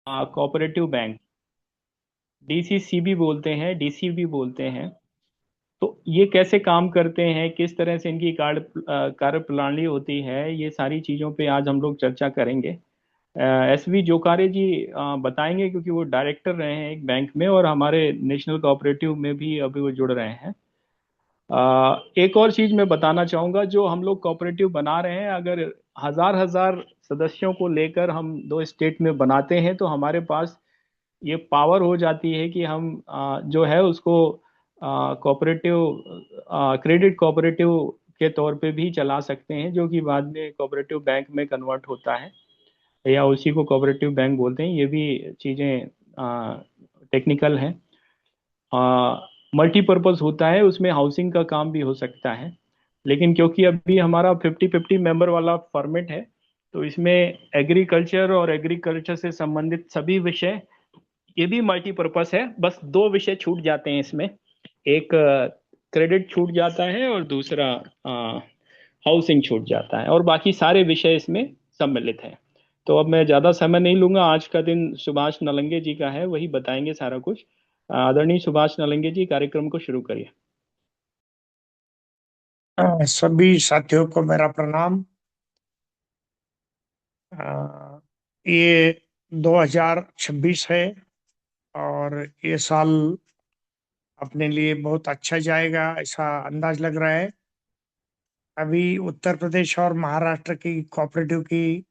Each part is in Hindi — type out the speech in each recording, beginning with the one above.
कोऑपरेटिव बैंक, डीसीसी भी बोलते हैं, डीसी भी बोलते हैं। तो ये कैसे काम करते हैं, किस तरह से इनकी कार्य प्रणाली होती है, ये सारी चीज़ों पे आज हम लोग चर्चा करेंगे। एस वी जोकारे जी बताएंगे, क्योंकि वो डायरेक्टर रहे हैं एक बैंक में, और हमारे नेशनल कोऑपरेटिव में भी अभी वो जुड़ रहे हैं। एक और चीज मैं बताना चाहूंगा, जो हम लोग कोऑपरेटिव बना रहे हैं, अगर हजार हजार सदस्यों को लेकर हम दो स्टेट में बनाते हैं तो हमारे पास ये पावर हो जाती है कि हम जो है उसको कोऑपरेटिव, क्रेडिट कोऑपरेटिव के तौर पे भी चला सकते हैं, जो कि बाद में कोऑपरेटिव बैंक में कन्वर्ट होता है, या उसी को कोऑपरेटिव बैंक बोलते हैं। ये भी चीज़ें टेक्निकल हैं। मल्टीपर्पज होता है, उसमें हाउसिंग का काम भी हो सकता है। लेकिन क्योंकि अभी हमारा 50-50 मेंबर वाला फॉर्मेट है, तो इसमें एग्रीकल्चर और एग्रीकल्चर से संबंधित सभी विषय, ये भी मल्टीपर्पज है। बस दो विषय छूट जाते हैं इसमें, एक क्रेडिट छूट जाता है और दूसरा हाउसिंग छूट जाता है, और बाकी सारे विषय इसमें सम्मिलित हैं। तो अब मैं ज़्यादा समय नहीं लूंगा, आज का दिन सुभाष नलंगे जी का है, वही बताएंगे सारा कुछ। आदरणीय सुभाष नलंगे जी, कार्यक्रम को शुरू करिए। सभी साथियों को मेरा प्रणाम। अ, ये 2026 है और ये साल अपने लिए बहुत अच्छा जाएगा ऐसा अंदाज लग रहा है। अभी उत्तर प्रदेश और महाराष्ट्र की कोऑपरेटिव की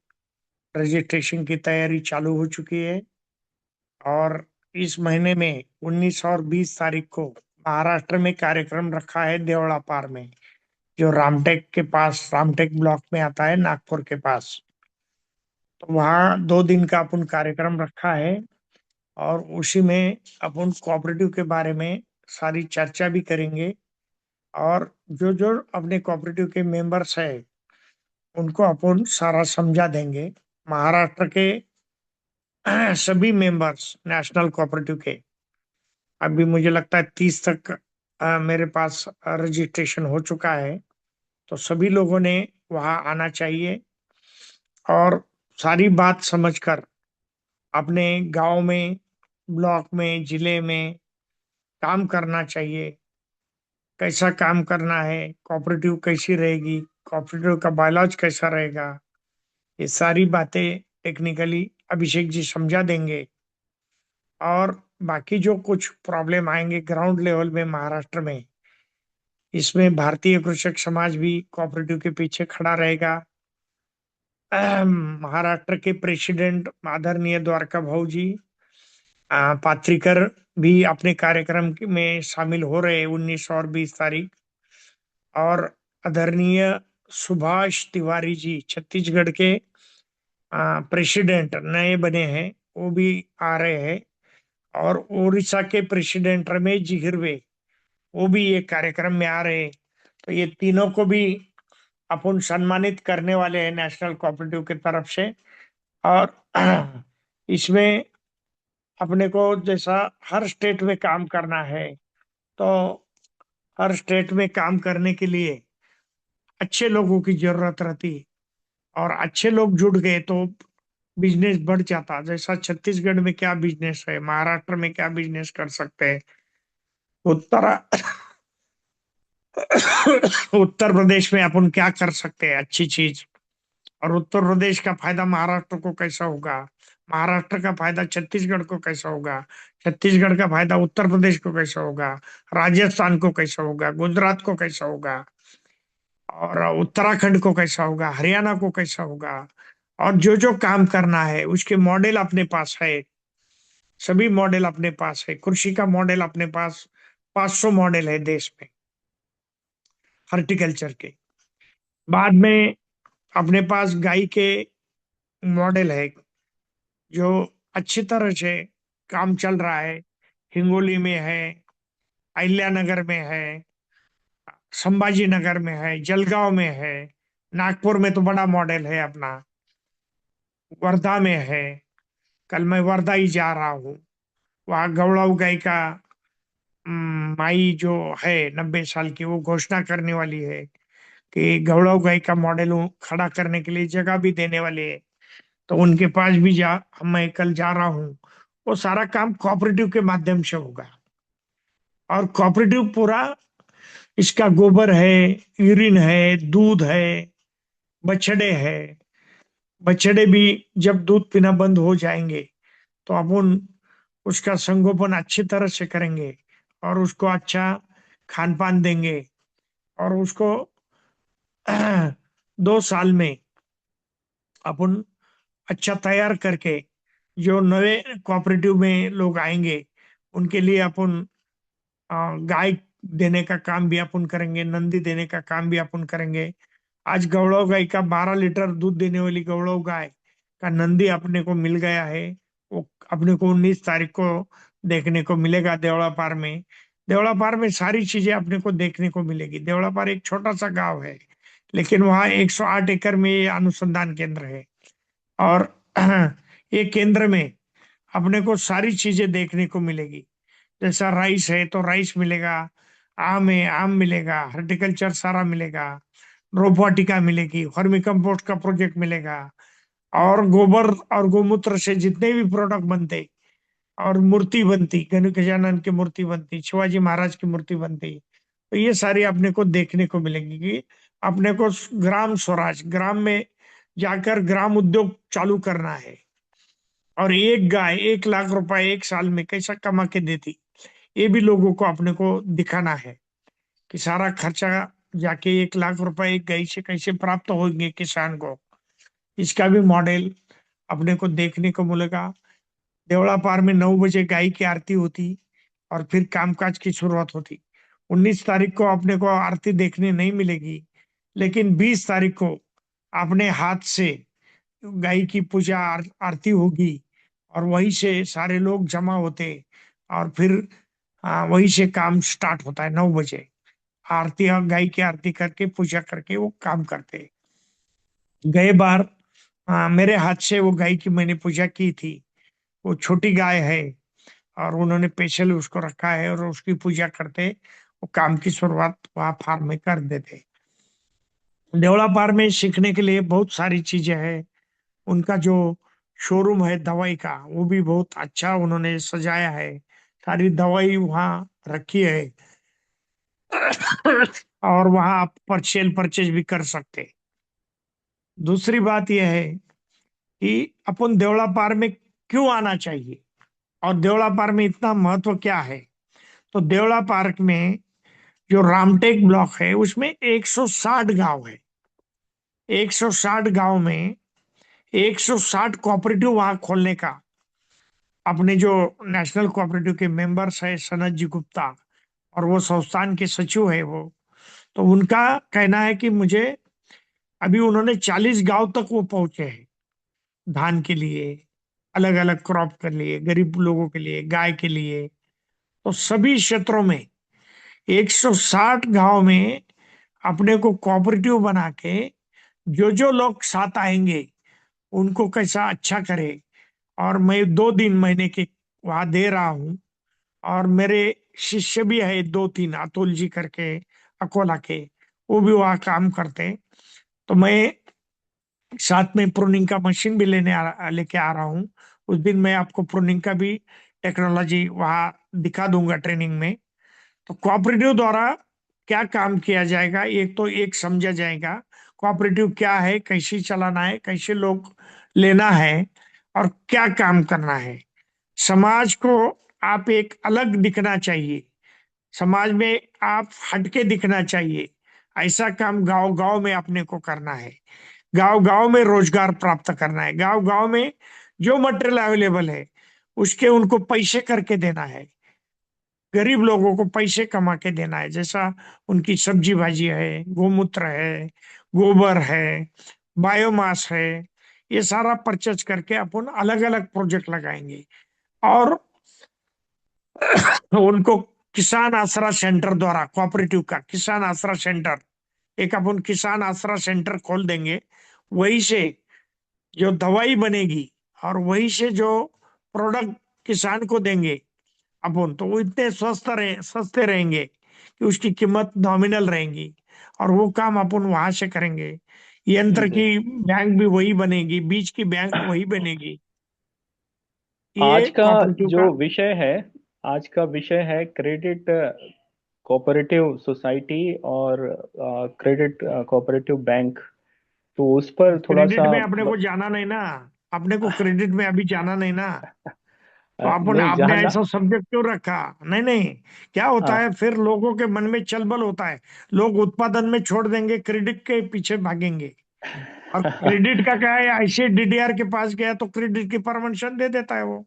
रजिस्ट्रेशन की तैयारी चालू हो चुकी है और इस महीने में 19 और 20 तारीख को महाराष्ट्र में कार्यक्रम रखा है देवड़ा पार में, जो रामटेक के पास, रामटेक ब्लॉक में आता है, नागपुर के पास। तो वहाँ 2 दिन का अपन कार्यक्रम रखा है और उसी में अपन कोऑपरेटिव के बारे में सारी चर्चा भी करेंगे और जो जो अपने कोऑपरेटिव के मेंबर्स है उनको अपन सारा समझा देंगे। महाराष्ट्र के सभी मेंबर्स नेशनल कोऑपरेटिव के, अभी मुझे लगता है 30 तक मेरे पास रजिस्ट्रेशन हो चुका है। तो सभी लोगों ने वहाँ आना चाहिए और सारी बात समझकर अपने गांव में, ब्लॉक में, जिले में काम करना चाहिए। कैसा काम करना है, कोऑपरेटिव कैसी रहेगी, कोऑपरेटिव का बायलॉज कैसा रहेगा, ये सारी बातें टेक्निकली अभिषेक जी समझा देंगे। और बाकी जो कुछ प्रॉब्लम आएंगे ग्राउंड लेवल में महाराष्ट्र में, इसमें भारतीय कृषक समाज भी कोऑपरेटिव के पीछे खड़ा रहेगा। महाराष्ट्र के प्रेसिडेंट आदरणीय द्वारका भाऊ जी पात्रिकर भी अपने कार्यक्रम में शामिल हो रहे हैं 19 और 20 तारीख। और आदरणीय सुभाष तिवारी जी छत्तीसगढ़ के प्रेसिडेंट नए बने हैं, वो भी आ रहे हैं। और उड़ीसा के प्रेसिडेंट रमेश जी हिरवे, वो भी ये कार्यक्रम में आ रहे हैं। तो ये तीनों को भी अपन सम्मानित करने वाले हैं नेशनल कोऑपरेटिव की तरफ से। और इसमें अपने को जैसा हर स्टेट में काम करना है, तो हर स्टेट में काम करने के लिए अच्छे लोगों की जरूरत रहती है और अच्छे लोग जुड़ गए तो बिजनेस बढ़ जाता। जैसा छत्तीसगढ़ में क्या बिजनेस है, महाराष्ट्र में क्या बिजनेस कर सकते हैं, उत्तर उत्तर प्रदेश में अपन क्या कर सकते हैं अच्छी चीज, और उत्तर प्रदेश का फायदा महाराष्ट्र को कैसा होगा, महाराष्ट्र का फायदा छत्तीसगढ़ को कैसा होगा, छत्तीसगढ़ का फायदा उत्तर प्रदेश को कैसा होगा, राजस्थान को कैसा होगा, गुजरात को कैसा होगा, और उत्तराखंड को कैसा होगा, हरियाणा को कैसा होगा। और जो जो काम करना है उसके मॉडल अपने पास है, सभी मॉडल अपने पास है। कृषि का मॉडल अपने पास 500 मॉडल है देश में हॉर्टिकल्चर के। बाद में अपने पास गाय के मॉडल है जो अच्छी तरह से काम चल रहा है। हिंगोली में है, अहिल्यानगर में है, संभाजी नगर में है, जलगांव में है, नागपुर में तो बड़ा मॉडल है अपना, वर्धा में है। कल मैं वर्धा ही जा रहा हूँ, वहाँ गौड़ाऊ गाय का माई जो है 90 साल की, वो घोषणा करने वाली है कि गौड़ाऊ गाय का मॉडल खड़ा करने के लिए जगह भी देने वाले है। तो उनके पास भी जा मैं कल जा रहा हूँ। वो सारा काम कोऑपरेटिव के माध्यम से होगा। और कोऑपरेटिव पूरा, इसका गोबर है, यूरिन है, दूध है, बछड़े है। बछड़े भी जब दूध पीना बंद हो जाएंगे तो अपन उसका संगोपन अच्छी तरह से करेंगे और उसको अच्छा खान पान देंगे। और उसको 2 साल में अपन अच्छा तैयार करके जो नए कोऑपरेटिव में लोग आएंगे उनके लिए अपन गाय देने का काम भी अपन करेंगे, नंदी देने का काम भी अपन करेंगे। आज गौड़व गाय का 12 लीटर दूध देने वाली गौड़व गाय का नंदी अपने को मिल गया है। वो अपने को 19 तारीख को देखने को मिलेगा देवड़ा पार में। देवड़ा पार में सारी चीजें अपने को देखने को मिलेगी। देवड़ा पार एक छोटा सा गांव है, लेकिन वहाँ 108 एकड़ में ये अनुसंधान केंद्र है। और ये केंद्र में अपने को सारी चीजें देखने को मिलेगी। जैसा राइस है तो राइस मिलेगा, आम है आम मिलेगा, हॉर्टिकल्चर सारा मिलेगा, रोबोटिका मिलेगी, वर्मी कंपोस्ट का प्रोजेक्ट मिलेगा, और गोबर और गोमूत्र से जितने भी प्रोडक्ट बनते और मूर्ति बनती, गजानन की मूर्ति बनती, शिवाजी महाराज की मूर्ति बनती, तो ये सारी अपने को देखने को मिलेगी कि अपने को ग्राम स्वराज, ग्राम में जाकर ग्राम उद्योग चालू करना है। और एक गाय 1 लाख रुपए एक साल में कैसा कमा के देती, ये भी लोगों को अपने को दिखाना है कि सारा खर्चा जाके 1 लाख रुपए एक गाय से कैसे प्राप्त होंगे किसान को। इसका भी मॉडल अपने को देखने को मिलेगा। देवड़ा पार में 9 बजे गाय की आरती होती और फिर कामकाज की शुरुआत होती। 19 तारीख को अपने को आरती देखने नहीं मिलेगी, लेकिन 20 तारीख को अपने हाथ से गाय की पूजा आरती होगी और वहीं से सारे लोग जमा होते। और फिर वहीं से काम स्टार्ट होता है 9 बजे। आरती और गाय की आरती करके पूजा करके वो काम करते। गए बार मेरे हाथ से वो गाय की मैंने पूजा की थी। वो छोटी गाय है और उन्होंने स्पेशल उसको रखा है और उसकी पूजा करते वो काम की शुरुआत वहाँ फार्म में कर देते। देवड़ा पार में सीखने के लिए बहुत सारी चीजें हैं। उनका जो शोरूम है दवाई का वो भी बहुत अच्छा उन्होंने सजाया है। सारी दवाई वहाँ रखी है और वहाँ आप परचेल परचेज भी कर सकते। दूसरी बात यह है कि अपन देवड़ा पार में क्यों आना चाहिए और देवड़ा पार में इतना महत्व क्या है। तो देवड़ा पार्क में जो रामटेक ब्लॉक है उसमें 160 गांव है। 160 गांव में 160 कोऑपरेटिव वहां खोलने का अपने जो नेशनल कोऑपरेटिव के मेंबर्स है सनत जी गुप्ता और वो संस्थान के सचिव है वो, तो उनका कहना है कि मुझे अभी उन्होंने 40 गांव तक वो पहुंचे हैं धान के लिए, अलग अलग क्रॉप के लिए, गरीब लोगों के लिए, गाय के लिए। तो सभी क्षेत्रों में 160 गांव में अपने को कोऑपरेटिव बना के जो जो लोग साथ आएंगे उनको कैसा अच्छा करे। और मैं 2 दिन महीने के वहां दे रहा हूँ। और मेरे शिष्य भी है 2-3, अतुल जी करके अकोला के, वो भी वहाँ काम करते। तो मैं साथ में प्रूनिंग का मशीन भी लेके आ रहा हूँ। उस दिन मैं आपको प्रूनिंग का भी टेक्नोलॉजी वहाँ दिखा दूंगा ट्रेनिंग में। तो कोऑपरेटिव द्वारा क्या काम किया जाएगा, एक तो एक समझा जाएगा कोऑपरेटिव क्या है, कैसे चलाना है, कैसे लोग लेना है और क्या काम करना है। समाज को आप एक अलग दिखना चाहिए, समाज में आप हटके दिखना चाहिए। ऐसा काम गांव गांव में अपने को करना है। गांव गांव में रोजगार प्राप्त करना है। गांव गांव में जो मटेरियल अवेलेबल है उसके उनको पैसे करके देना है। गरीब लोगों को पैसे कमा के देना है। जैसा उनकी सब्जी भाजी है, गोमूत्र है, गोबर है, बायोमास है, ये सारा परचेज करके अपन अलग अलग प्रोजेक्ट लगाएंगे। और उनको किसान आसरा सेंटर द्वारा, कोऑपरेटिव का किसान आसरा सेंटर, एक अपन किसान आसरा सेंटर खोल देंगे। वहीं से जो दवाई बनेगी और वहीं से जो प्रोडक्ट किसान को देंगे अपन, तो वो इतने सस्ते रहेंगे कि उसकी कीमत नॉमिनल रहेंगी और वो काम अपन वहां से करेंगे। यंत्र जी। की बैंक भी वही बनेगी, बीज की बैंक वही बनेगी। ये आज का कोऑपरेटिव जो का। विषय है, आज का विषय है क्रेडिट कोऑपरेटिव सोसाइटी और क्रेडिट कोऑपरेटिव बैंक। तो उस पर थोड़ा क्रेडिट सा में अपने को जाना नहीं ना, अपने को क्रेडिट में अभी जाना नहीं ना। तो आपने नहीं आपने जानना। ऐसा सब्जेक्ट क्यों रखा? नहीं नहीं, क्या होता हाँ। है फिर लोगों के मन में चलबल होता है। लोग उत्पादन में छोड़ देंगे, क्रेडिट के पीछे भागेंगे। और क्रेडिट का क्या है, ऐसे डीडीआर के पास गया तो क्रेडिट की परमिशन दे देता है वो,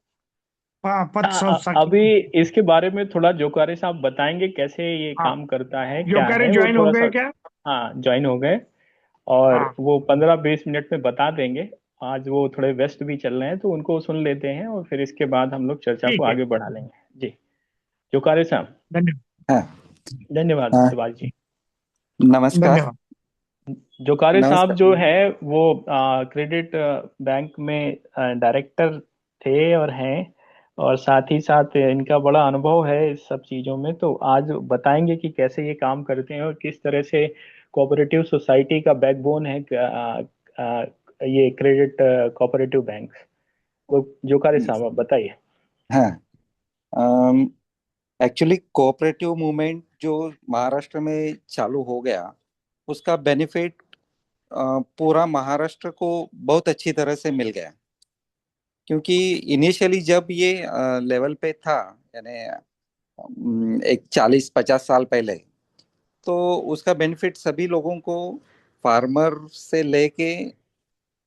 पद संस्था की। अभी इसके बारे में थोड़ा जोकारे साहब बताएंगे कैसे ये हाँ, काम करता है, जो क्या कह रहे है वो ज्वाइन हो थोड़ा गए सा। क्या? हाँ, ज्वाइन हो गए। और हाँ, वो 15-20 मिनट में बता देंगे। आज वो थोड़े व्यस्त भी चल रहे हैं, तो उनको सुन लेते हैं और फिर इसके बाद हम लोग चर्चा को ठीक है। आगे बढ़ा लेंगे। जी। जोकारे साहब। धन्यवाद। हाँ। धन्यवाद हाँ। शिवाल जी। नमस्कार। धन्यवाद। जोकारे साहब नमस्कार। जो है वो क्रेडिट बैंक में डायरेक्टर थे और हैं। और साथ ही साथ इनका बड़ा अनुभव है इस सब चीज़ों में, तो आज बताएंगे कि कैसे ये काम करते हैं और किस तरह से कोऑपरेटिव सोसाइटी का बैकबोन है ये क्रेडिट कोऑपरेटिव बैंक। तो जोकारे साहब आप बताइए। हाँ। एक्चुअली कोऑपरेटिव मूवमेंट जो महाराष्ट्र में चालू हो गया, उसका बेनिफिट पूरा महाराष्ट्र को बहुत अच्छी तरह से मिल गया। क्योंकि इनिशियली जब ये लेवल पे था, यानी एक 40-50 साल पहले, तो उसका बेनिफिट सभी लोगों को, फार्मर से लेके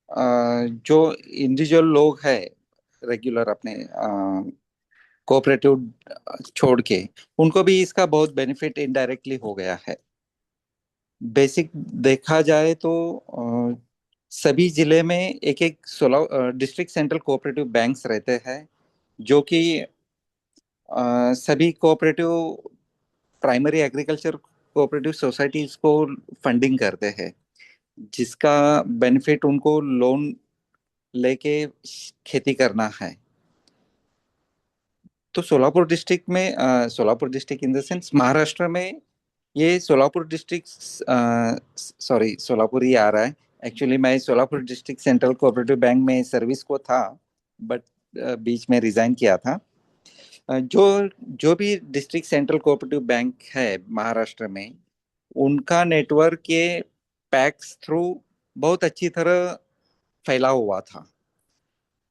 जो इंडिविजुअल लोग हैं, रेगुलर अपने कोऑपरेटिव छोड़ के, उनको भी इसका बहुत बेनिफिट इनडायरेक्टली हो गया है। बेसिक देखा जाए तो सभी जिले में एक एक 16 डिस्ट्रिक्ट सेंट्रल कोऑपरेटिव बैंक्स रहते हैं, जो कि सभी cooperative primary agriculture cooperative societies को फंडिंग करते हैं, जिसका बेनिफिट उनको लोन लेके खेती करना है। तो सोलापुर डिस्ट्रिक्ट में, Solapur district in the sense Maharashtra में, ये सोलापुर डिस्ट्रिक्ट, सॉरी सोलापुर ही आ रहा है। एक्चुअली मैं Solapur district central cooperative bank में सर्विस को था, बट बीच में रिजाइन किया था। जो जो भी डिस्ट्रिक्ट सेंट्रल कोऑपरेटिव बैंक है महाराष्ट्र में, उनका नेटवर्क ये पैक्स थ्रू बहुत अच्छी तरह फैला हुआ था।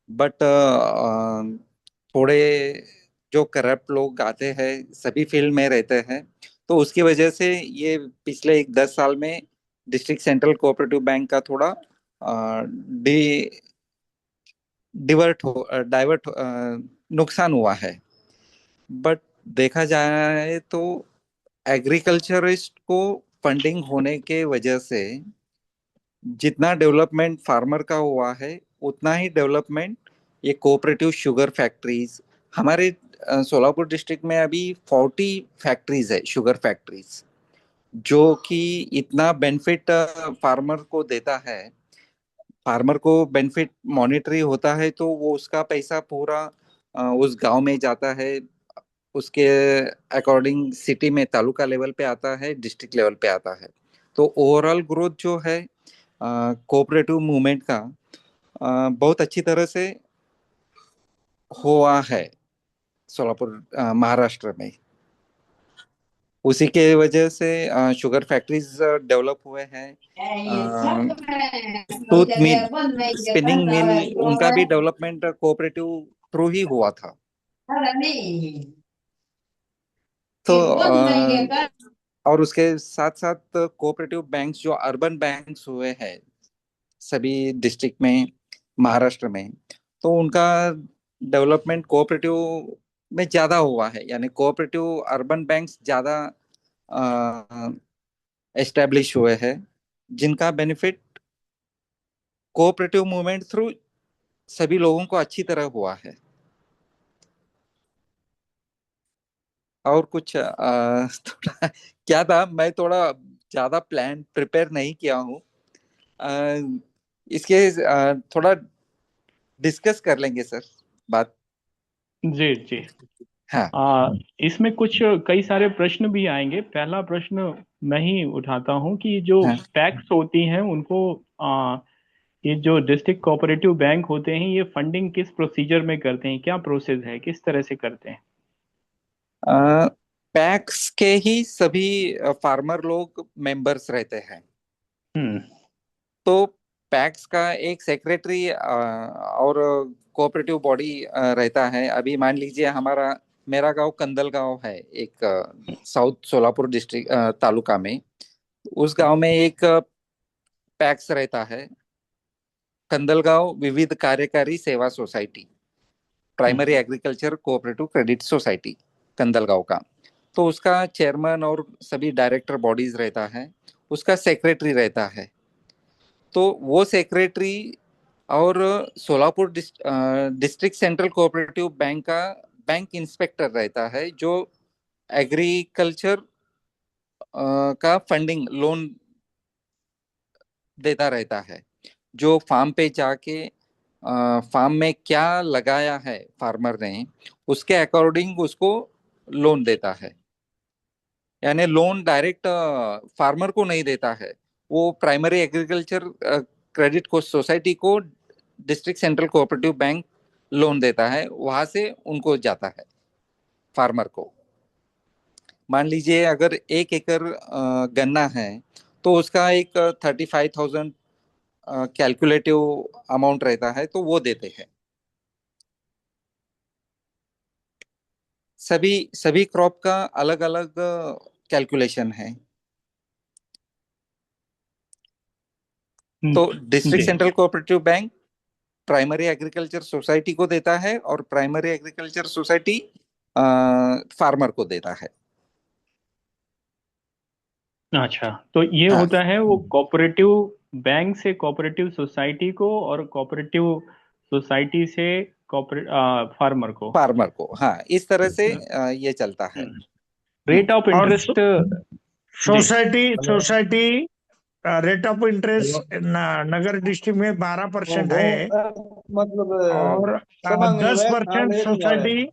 बट थोड़े जो करप्ट लोग आते हैं, सभी फील्ड में रहते हैं, तो उसकी वजह से ये पिछले एक 10 साल में डिस्ट्रिक्ट सेंट्रल कोऑपरेटिव बैंक का थोड़ा डी डिवर्ट हो डाइवर्ट नुकसान हुआ है। बट देखा जाए तो एग्रीकल्चरिस्ट को फंडिंग होने के वजह से जितना डेवलपमेंट फार्मर का हुआ है, उतना ही डेवलपमेंट ये कोऑपरेटिव शुगर फैक्ट्रीज हमारे सोलापुर डिस्ट्रिक्ट में अभी 40 फैक्ट्रीज है, शुगर फैक्ट्रीज, जो कि इतना बेनिफिट फार्मर को देता है। फार्मर को बेनिफिट मॉनिटरी होता है, तो वो उसका पैसा पूरा उस गांव में जाता है, उसके अकॉर्डिंग सिटी में तालुका लेवल पे आता है, डिस्ट्रिक्ट लेवल पे आता है। तो ओवरऑल ग्रोथ जो है कोऑपरेटिव मूवमेंट का बहुत अच्छी तरह से हुआ है सोलापुर महाराष्ट्र में। उसी के वजह से शुगर फैक्ट्रीज डेवलप हुए हैं। टूथ मिल, स्पिनिंग मिल, उनका भी डेवलपमेंट कोऑपरेटिव थ्रू ही हुआ था। तो और उसके साथ साथ कोऑपरेटिव बैंक्स जो अर्बन बैंक्स हुए हैं सभी डिस्ट्रिक्ट में महाराष्ट्र में, तो उनका डेवलपमेंट कोऑपरेटिव में ज्यादा हुआ है, यानी कोऑपरेटिव अर्बन बैंक्स ज्यादा एस्टेब्लिश हुए हैं, जिनका बेनिफिट कोऑपरेटिव मूवमेंट थ्रू सभी लोगों को अच्छी तरह हुआ है। और कुछ थोड़ा क्या था, मैं थोड़ा ज्यादा प्लान प्रिपेयर नहीं किया हूँ। अ, इसके थोड़ा डिस्कस कर लेंगे सर, बात। जी जी। हाँ इसमें कुछ कई सारे प्रश्न भी आएंगे। पहला प्रश्न मैं ही उठाता हूँ कि जो हाँ। पैक्स होती हैं उनको ये जो डिस्ट्रिक्ट कोऑपरेटिव बैंक होते हैं, ये फंडिंग किस प्रोसीजर में करते हैं, क्या प्रोसेस है, किस तरह से करते हैं? पैक्स के ही सभी फार्मर लोग मेंबर्स रहते हैं। हम्म। तो पैक्स का एक सेक्रेटरी और कोऑपरेटिव बॉडी रहता है। अभी मान लीजिए हमारा मेरा गांव कंदल गांव है, एक साउथ सोलापुर डिस्ट्रिक्ट तालुका में। उस गांव में एक पैक्स रहता है, कंदलगांव विविध कार्यकारी सेवा सोसाइटी, प्राइमरी हम्म। एग्रीकल्चर कोऑपरेटिव क्रेडिट सोसाइटी, कंदलगांव का। तो उसका चेयरमैन और सभी डायरेक्टर बॉडीज रहता है, उसका सेक्रेटरी रहता है। तो वो सेक्रेटरी और Solapur district central cooperative bank का बैंक इंस्पेक्टर रहता है, जो एग्रीकल्चर का फंडिंग लोन देता रहता है। जो फार्म पे जाके फार्म में क्या लगाया है फार्मर ने, उसके अकॉर्डिंग उसको लोन देता है। यानी लोन डायरेक्ट फार्मर को नहीं देता है, वो प्राइमरी एग्रीकल्चर क्रेडिट को सोसाइटी को district central cooperative bank loan देता है, वहां से उनको जाता है फार्मर को। मान लीजिए अगर 1 एकड़ गन्ना है, तो उसका एक 35,000 कैलकुलेटिव अमाउंट रहता है, तो वो देते हैं। सभी सभी क्रॉप का अलग अलग कैलकुलेशन है। तो डिस्ट्रिक्ट जी। Central cooperative bank primary agriculture society को देता है, और प्राइमरी एग्रीकल्चर सोसाइटी फार्मर को देता है। अच्छा, तो ये हाँ, होता है वो कोऑपरेटिव बैंक से कोऑपरेटिव सोसाइटी को, और कोऑपरेटिव सोसाइटी से कॉपरेट फार्मर को। फार्मर को, हाँ, इस तरह से ये चलता है। हम्म। रेट ऑफ और इंटरेस्ट। जी। Society society rate of interest नगर डिस्ट्रिक्ट में 12% वो है। मतलब और समांग नहीं हुआ 10% खांड एक नहीं आ रहा सोसाइटी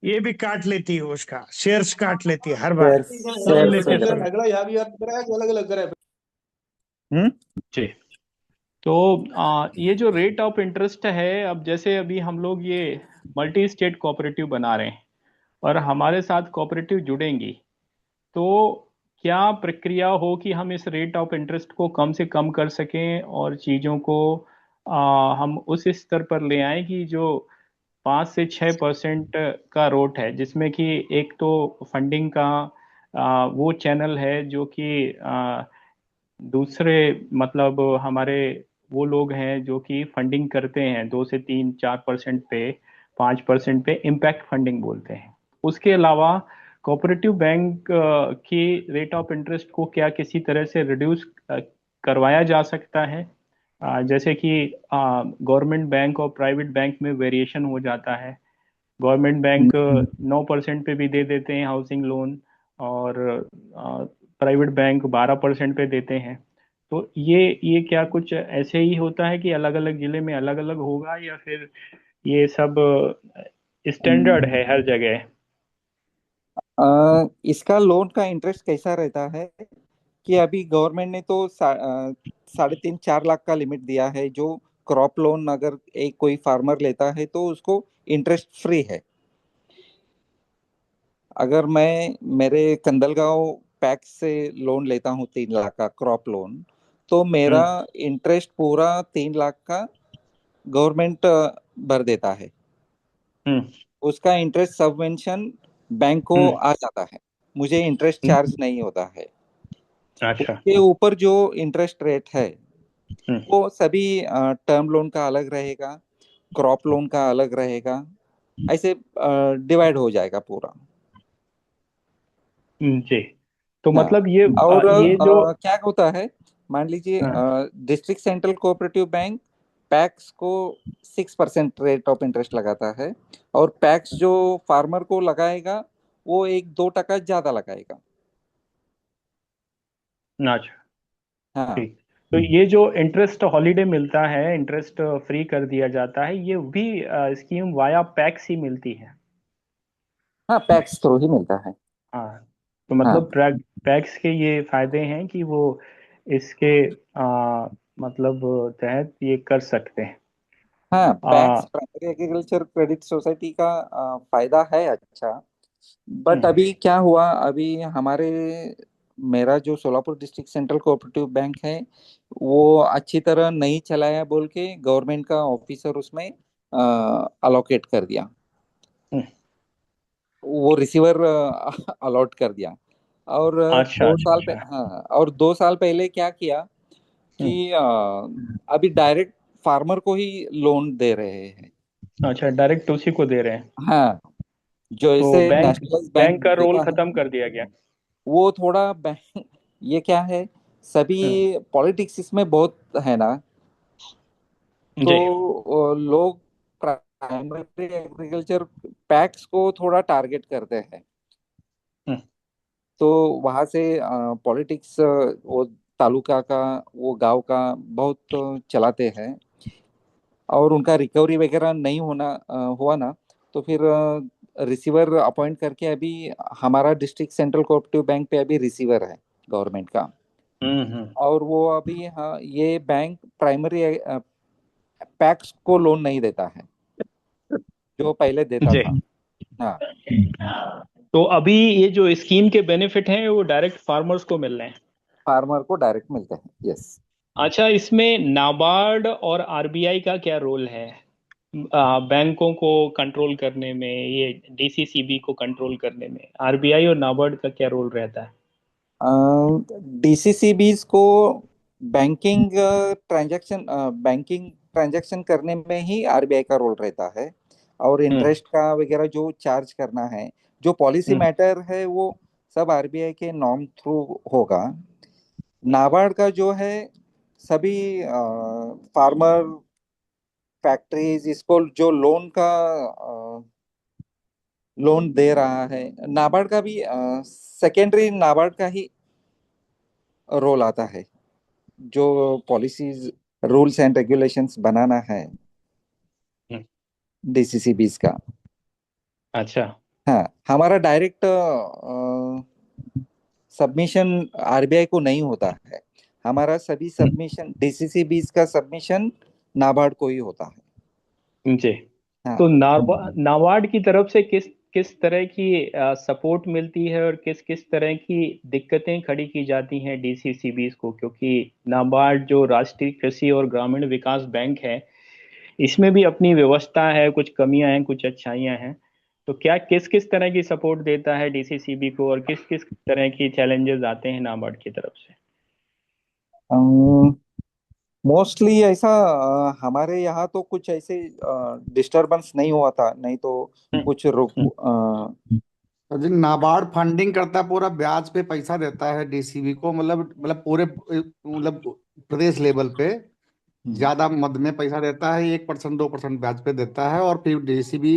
ये भी काट लेती है, उसका शेयर्स काट लेती है हर बार शेयर लोन शेयर लेते वगैरह। समय। अगला यहाँ भी याद करा कि अलग अलग करे। हम्म। जी। तो ये जो रेट ऑफ इंटरेस्ट है, अब जैसे अभी हम लोग ये मल्टी स्टेट कोऑपरेटिव बना रहे हैं और हमारे साथ कोऑपरेटिव जुड़ेंगी, तो क्या प्रक्रिया हो कि हम इस रेट ऑफ इंटरेस्ट को कम से कम कर सकें और चीज़ों को हम उस स्तर पर ले आएं कि जो 5 से 6% का रोट है, जिसमें कि एक तो फंडिंग का वो चैनल है जो कि दूसरे, मतलब हमारे वो लोग हैं जो कि फंडिंग करते हैं 2 से 3 4% पे, 5% पे इम्पैक्ट फंडिंग बोलते हैं। उसके अलावा कोऑपरेटिव बैंक की रेट ऑफ इंटरेस्ट को क्या किसी तरह से रिड्यूस करवाया जा सकता है? जैसे कि गवर्नमेंट बैंक और प्राइवेट बैंक में वेरिएशन हो जाता है। गवर्नमेंट बैंक 9% पे भी दे देते हैं हाउसिंग लोन, और प्राइवेट बैंक 12% पे देते हैं। तो ये क्या कुछ ऐसे ही होता है कि अलग अलग जिले में अलग अलग होगा, या फिर ये सब स्टैंडर्ड है हर जगह? इसका लोन का इंटरेस्ट कैसा रहता है कि अभी गवर्नमेंट ने तो 3.5 4 लाख का लिमिट दिया है। जो क्रॉप लोन अगर एक कोई फार्मर लेता है तो उसको इंटरेस्ट फ्री है। अगर मैं मेरे कंदलगांव पैक्स से लोन लेता हूँ 3 लाख का क्रॉप लोन, तो मेरा हम्म। इंटरेस्ट पूरा 3 लाख का गवर्नमेंट भर देता है। हम्म। उसका इंटरेस्ट सबवेंशन बैंक को हम्म। आ जाता है, मुझे इंटरेस्ट चार्ज हम्म। नहीं होता है। अच्छा। उसके ऊपर जो इंटरेस्ट रेट है, हम्म। वो सभी टर्म लोन का अलग रहेगा, क्रॉप लोन का अलग रहेगा, ऐसे डिवाइड हो जाएगा पूरा। जी। तो हाँ। मतलब और ये जो क्या होता है, मान लीजिए हाँ। District central cooperative bank PACS को 6% रेट ऑफ इंटरेस्ट लगाता है, और पैक्स जो फार्मर को लगाएगा वो 1 2 टका ज्यादा लगाएगा। अच्छा। हाँ। ठीक। तो ये जो इंटरेस्ट हॉलीडे मिलता है, इंटरेस्ट फ्री कर दिया जाता है, ये भी स्कीम वाया पैक्स ही मिलती है? हाँ, पैक्स थ्रू ही मिलता है। हाँ, तो हाँ मतलब पैक्स के ये फायदे हैं कि वो इसके मतलब तहत ये कर सकते हैं। हाँ, पैक्स आ, प्राइमरी एग्रीकल्चर क्रेडिट सोसाइटी का फायदा है अच्छा। बट हम्म, अभी क्या हुआ, अभी हमारे मेरा जो Solapur district central cooperative bank है, वो अच्छी तरह नहीं चलाया बोल के गवर्नमेंट का ऑफिसर उसमें अलोकेट कर दिया। हम्म, वो रिसीवर अलॉट कर दिया। और अच्छा अच्छा अच्छा। हाँ, और 2 साल पहले क्या किया हम्म, कि अभी डायरेक्ट फार्मर को ही लोन दे रहे हैं। अच्छा, डायरेक्ट उसी को दे रहे हैं। हाँ, जो तो इसे बैंक नेशनलाइज बैंक बैंक का रोल देता है, खत्म कर दिया गया। वो थोड़ा बैंक ये क्या है, सभी हम्म, पॉलिटिक्स इसमें बहुत है ना। तो जी। लोग प्राइमरी एग्रीकल्चर पैक्स को थोड़ा टारगेट करते हैं। हम्म, तो वहां से पॉलिटिक्स वो तालुका का, वो गांव का बहुत चलाते हैं। और उनका रिकवरी वगैरह नहीं हुआ ना, तो फिर रिसीवर अपॉइंट करके अभी हमारा डिस्ट्रिक्ट सेंट्रल कोऑपरेटिव बैंक पे अभी रिसीवर है गवर्नमेंट का। हम्म। और वो अभी, हाँ, ये बैंक प्राइमरी पैक्स को लोन नहीं देता है जो पहले देता जी। था। हाँ, तो अभी ये जो स्कीम के बेनिफिट हैं वो डायरेक्ट फार्मर्स को मिल रहे हैं। फार्मर को डायरेक्ट मिलते हैं, यस। अच्छा, इसमें नाबार्ड और आरबीआई का क्या रोल है बैंकों को कंट्रोल करने में, ये डीसीसीबी को कंट्रोल करने में आरबीआई और नाबार्ड का क्या रोल रहता है? डीसीसीबीज को बैंकिंग ट्रांजैक्शन करने में ही आरबीआई का रोल रहता है। और हम्म इंटरेस्ट का वगैरह जो चार्ज करना है, जो पॉलिसी हम्म मैटर है, वो सब आरबीआई के नॉर्म थ्रू होगा। नाबार्ड का जो है, सभी फार्मर फैक्ट्रीज इसको जो लोन दे रहा है, नाबार्ड का भी सेकेंडरी नाबार्ड का ही रोल आता है। जो पॉलिसीज, रूल्स एंड रेगुलेशंस बनाना है हम्म, डीसीसीबीज का। अच्छा। हाँ, हमारा डायरेक्ट सबमिशन आरबीआई को नहीं होता है। हमारा सभी हम्म, सबमिशन, डीसीसीबीज का सबमिशन नाबार्ड को ही होता है। जी। तो हाँ नाबार्ड की तरफ से किस किस तरह की सपोर्ट मिलती है और किस किस तरह की दिक्कतें खड़ी की जाती हैं डीसीसीबीस को, क्योंकि नाबार्ड जो राष्ट्रीय कृषि और ग्रामीण विकास बैंक है, इसमें भी अपनी व्यवस्था है, कुछ कमियां हैं कुछ अच्छाइयां हैं। तो क्या किस किस तरह की सपोर्ट देता है डीसीसीबी को और किस किस तरह की चैलेंजेस आते हैं नाबार्ड की तरफ से? मोस्टली ऐसा हमारे यहाँ तो कुछ ऐसे डिस्टरबेंस नहीं हुआ था, नहीं तो हम्म कुछ रुक हम्म तो जी नाबार्ड फंडिंग करता है, पूरा ब्याज पे पैसा देता है डीसीबी को, मतलब पूरे मतलब प्रदेश लेवल पे हम्म, ज्यादा मद में पैसा देता है, 1% 2% ब्याज पे देता है, और फिर डीसीबी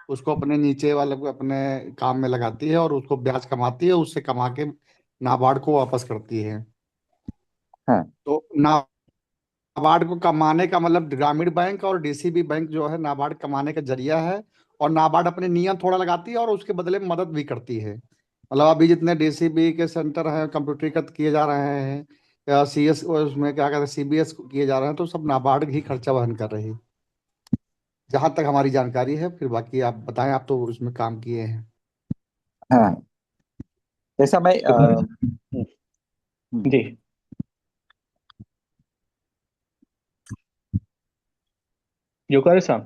उसको अपने नीचे वाले को अपने काम में लगाती है और उसको ब्याज कमाती है, उससे कमा के नाबार्ड को वापस करती है। हाँ तो नाबार्ड को कमाने का मतलब ग्रामीण बैंक और डीसीबी बैंक जो है नाबार्ड कमाने का जरिया है। और नाबार्ड अपने नियम थोड़ा लगाती है और उसके बदले में मदद भी करती है। मतलब अभी जितने डीसीबी के सेंटर हैं कंप्यूटरीकृत किए जा रहे हैं, या सीएस उसमें क्या कहते हैं सीबीएस किए जा रहे हैं, तो सब नाबार्ड ही खर्चा वहन कर रही है, जहां तक हमारी जानकारी है। फिर बाकी आप बताएं, आप तो उसमें काम किए हैं। हाँ, जैसा मैं तो हम्म, जी। जोकर साहब।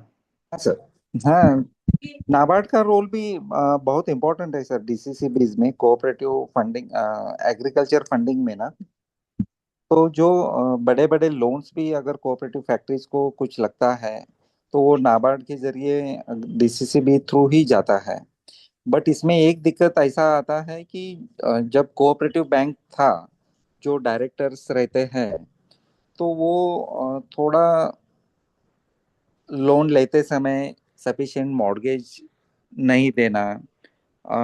हाँ सर। हाँ, नाबार्ड का रोल भी बहुत इम्पोर्टेंट है सर, डीसीसीबीज में कोऑपरेटिव फंडिंग, एग्रीकल्चर फंडिंग में ना। तो जो बड़े बड़े लोन्स भी अगर कोऑपरेटिव फैक्ट्रीज को कुछ लगता है, तो वो नाबार्ड के जरिए डीसीसीबी थ्रू ही जाता है। बट इसमें एक दिक्कत ऐसा आता है कि जब कोऑपरेटिव बैंक था, जो डायरेक्टर्स रहते हैं, तो वो थोड़ा लोन लेते समय सफिशिएंट मॉर्गेज नहीं देना। अ,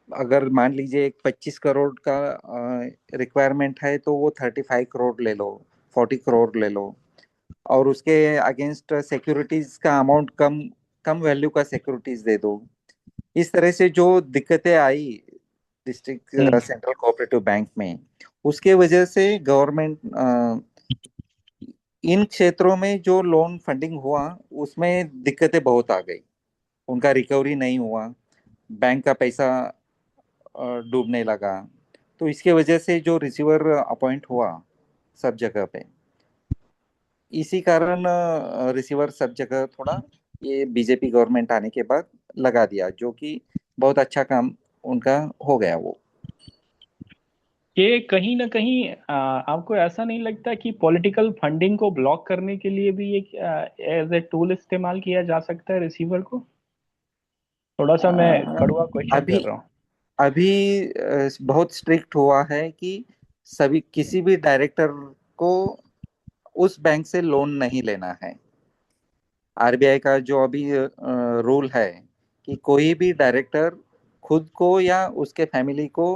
अगर मान लीजिए एक 25 करोड़ का रिक्वायरमेंट है, तो वो 35 करोड़ ले लो, 40 करोड़ ले लो। और उसके अगेंस्ट सिक्योरिटीज का अमाउंट कम कम वैल्यू का सिक्योरिटीज दे दो। इस तरह से जो दिक्कतें आई डिस्ट्रिक्ट सेंट्रल कोऑपरेटिव बैंक में, उसके वजह से गवर्नमेंट इन क्षेत्रों में जो लोन फंडिंग हुआ उसमें दिक्कतें बहुत आ गई। उनका रिकवरी नहीं हुआ, बैंक का पैसा डूबने लगा। तो इसके वजह से जो रिसीवर अपॉइंट हुआ सब जगह पे, इसी कारण रिसीवर सब जगह थोड़ा ये बीजेपी गवर्नमेंट आने के बाद लगा दिया, जो कि बहुत अच्छा काम उनका हो गया वो। ये कहीं ना कहीं आपको ऐसा नहीं लगता कि पॉलिटिकल फंडिंग को ब्लॉक करने के लिए भी एक एज ए टूल इस्तेमाल किया जा सकता है रिसीवर को? थोड़ा सा मैं अ, कड़वा क्वेश्चन अभी कर रहा हूँ। अभी बहुत स्ट्रिक्ट हुआ है कि सभी किसी भी डायरेक्टर को उस बैंक से लोन नहीं लेना है। आरबीआई का जो अभी रूल है कि कोई भी डायरेक्टर खुद को या उसके फैमिली को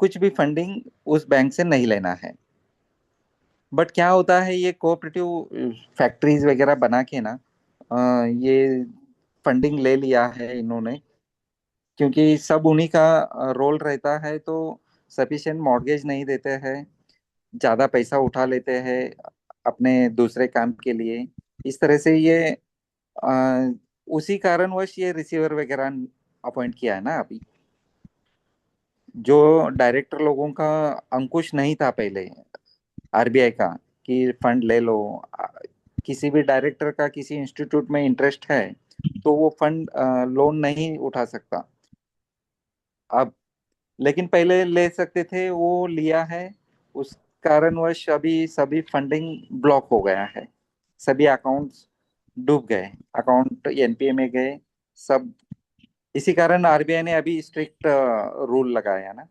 कुछ भी फंडिंग उस बैंक से नहीं लेना है। बट क्या होता है, ये कोऑपरेटिव फैक्ट्रीज वगैरह बना के ना ये फंडिंग ले लिया है इन्होंने, क्योंकि सब उन्हीं का रोल रहता है, तो सफिशिएंट मॉर्गेज नहीं देते हैं, ज्यादा पैसा उठा लेते हैं अपने दूसरे काम के लिए। इस तरह से ये अ, उसी कारणवश ये रिसीवर वगैरह अपॉइंट किया है ना अभी। जो डायरेक्टर लोगों का अंकुश नहीं था पहले आरबीआई का कि फंड ले लो, किसी भी डायरेक्टर का किसी इंस्टीट्यूट में इंटरेस्ट है तो वो फंड लोन नहीं उठा सकता अब, लेकिन पहले ले सकते थे, वो लिया है। उस कारणवश अभी सभी फंडिंग ब्लॉक हो गया है, सभी अकाउंट्स डूब गए, अकाउंट एनपीए में गए सब। इसी कारण आरबीआई ने अभी स्ट्रिक्ट रूल लगाया ना।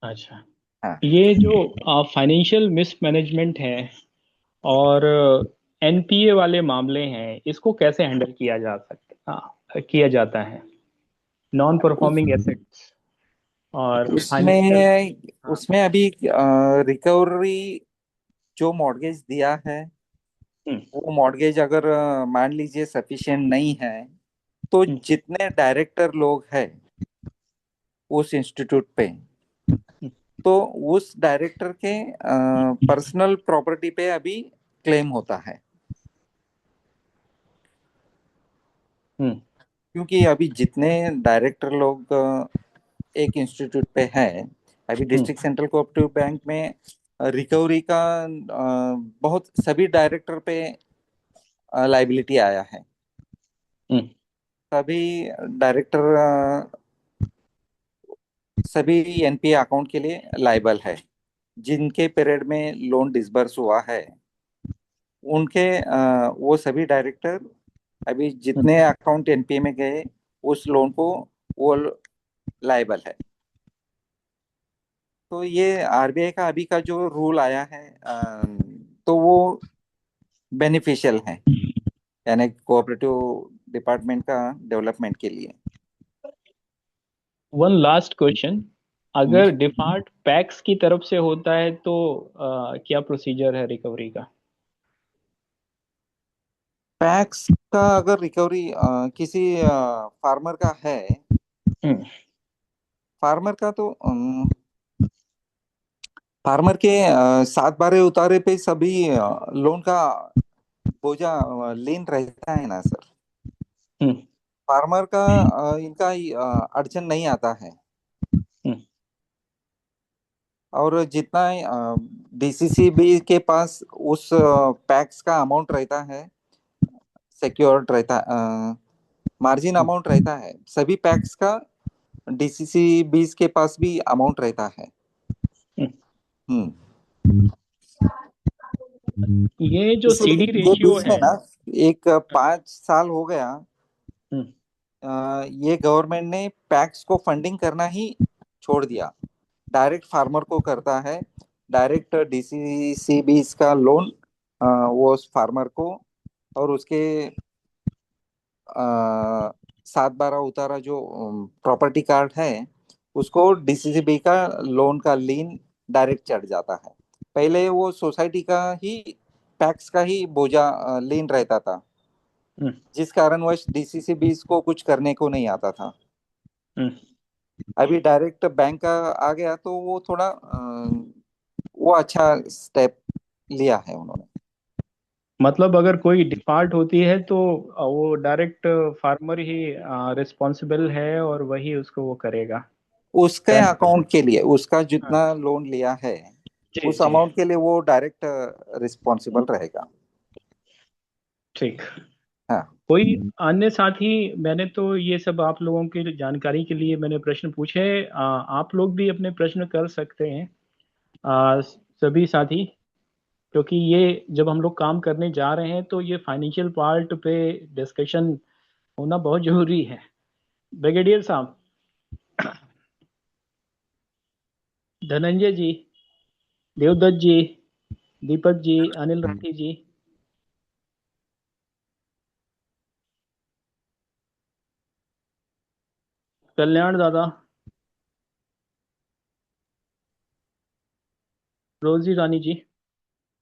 अच्छा, हाँ। ये जो फाइनेंशियल मिसमैनेजमेंट है और एनपीए वाले मामले हैं, इसको कैसे हैंडल किया जा सकता किया जाता है? नॉन उस, परफॉर्मिंग एसेट्स और फाइनेंशियल। उसमें हाँ। उसमें अभी रिकवरी जो मॉर्गेज दिया है, हम्म। वो मॉर्गेज अगर मान लीजिए सफिशिएंट नहीं है, तो हम्म। जितने डायरेक्टर लोग हैं उस इंस्टीट्यूट पे, हम्म। तो उस डायरेक्टर के पर्सनल प्रॉपर्टी पे अभी क्लेम होता है। हम्म। क्योंकि अभी जितने डायरेक्टर लोग एक इंस्टीट्यूट पे हैं, अभी हम्म। डिस्ट्रिक्ट सेंट्रल कोऑपरेटिव बैंक में रिकवरी का बहुत सभी डायरेक्टर पे लाइबिलिटी आया है। हम्म। सभी डायरेक्टर सभी एनपीए अकाउंट के लिए लाइबल है। जिनके पीरियड में लोन डिसबर्स हुआ है उनके वो सभी डायरेक्टर अभी हम्म। जितने अकाउंट एनपीए में गए उस लोन को वो लाइबल है। तो ये आरबीआई का अभी का जो रूल आया है तो वो बेनिफिशियल है, यानी कोऑपरेटिव डिपार्टमेंट का डेवलपमेंट के लिए। वन लास्ट क्वेश्चन, हम्म। अगर डिफॉल्ट पैक्स की तरफ से होता है तो क्या प्रोसीजर है रिकवरी का? टैक्स का अगर रिकवरी किसी फार्मर का है, हम्म। फार्मर का तो फार्मर के 7/12 उतारे पे सभी लोन का बोझा लीन रहता है ना सर। हम्म। फार्मर का इनका अड़चन नहीं आता है। हम्म। और जितना डीसीसीबी के पास उस पैक्स का अमाउंट रहता है, सिक्योर्ड रहता, मार्जिन अमाउंट रहता है, सभी पैक्स का डीसीसीबीस के पास भी अमाउंट रहता है। हम्म। हम्म। ये जो सीडी ये रेशियो बीच में है। ना एक 5 साल हो गया, हम्म। ये गवर्नमेंट ने पैक्स को फंडिंग करना ही छोड़ दिया, डायरेक्ट फार्मर को करता है। डायरेक्ट डीसीसीबीस का लोन वो फार्मर को, और उसके 7/12 उतारा जो प्रॉपर्टी कार्ड है उसको डीसीसीबी का लोन का लीन डायरेक्ट चढ़ जाता है। पहले वो सोसाइटी का ही टैक्स का ही बोझा लीन रहता था, हम्म, जिस कारणवश डीसीसी बीस को कुछ करने को नहीं आता था। हम्म। अभी डायरेक्ट बैंक का आ गया तो वो थोड़ा वो अच्छा स्टेप लिया है उन्होंने। मतलब अगर कोई डिफॉल्ट होती है तो वो डायरेक्ट फार्मर ही रिस्पॉन्सिबल है और वही उसको वो करेगा। उसके ट्रांसफर। अकाउंट के लिए उसका हाँ। जितना लोन लिया है जी उस जी। अमाउंट के लिए वो डायरेक्ट रिस्पॉन्सिबल रहेगा। ठीक। हाँ। कोई अन्य साथी, मैंने तो ये सब आप लोगों की जानकारी के लिए मैंने प्रश्न पूछे। आप लोग भी अपने प्रश्न कर सकते हैं, सभी साथी। क्योंकि ये जब हम लोग काम करने जा रहे हैं तो ये फाइनेंशियल पार्ट पे डिस्कशन होना बहुत जरूरी है। ब्रिगेडियर साहब, धनंजय जी, देवदत्त जी, दीपक जी, अनिल राठी जी। कल्याण दादा, रोजी रानी जी।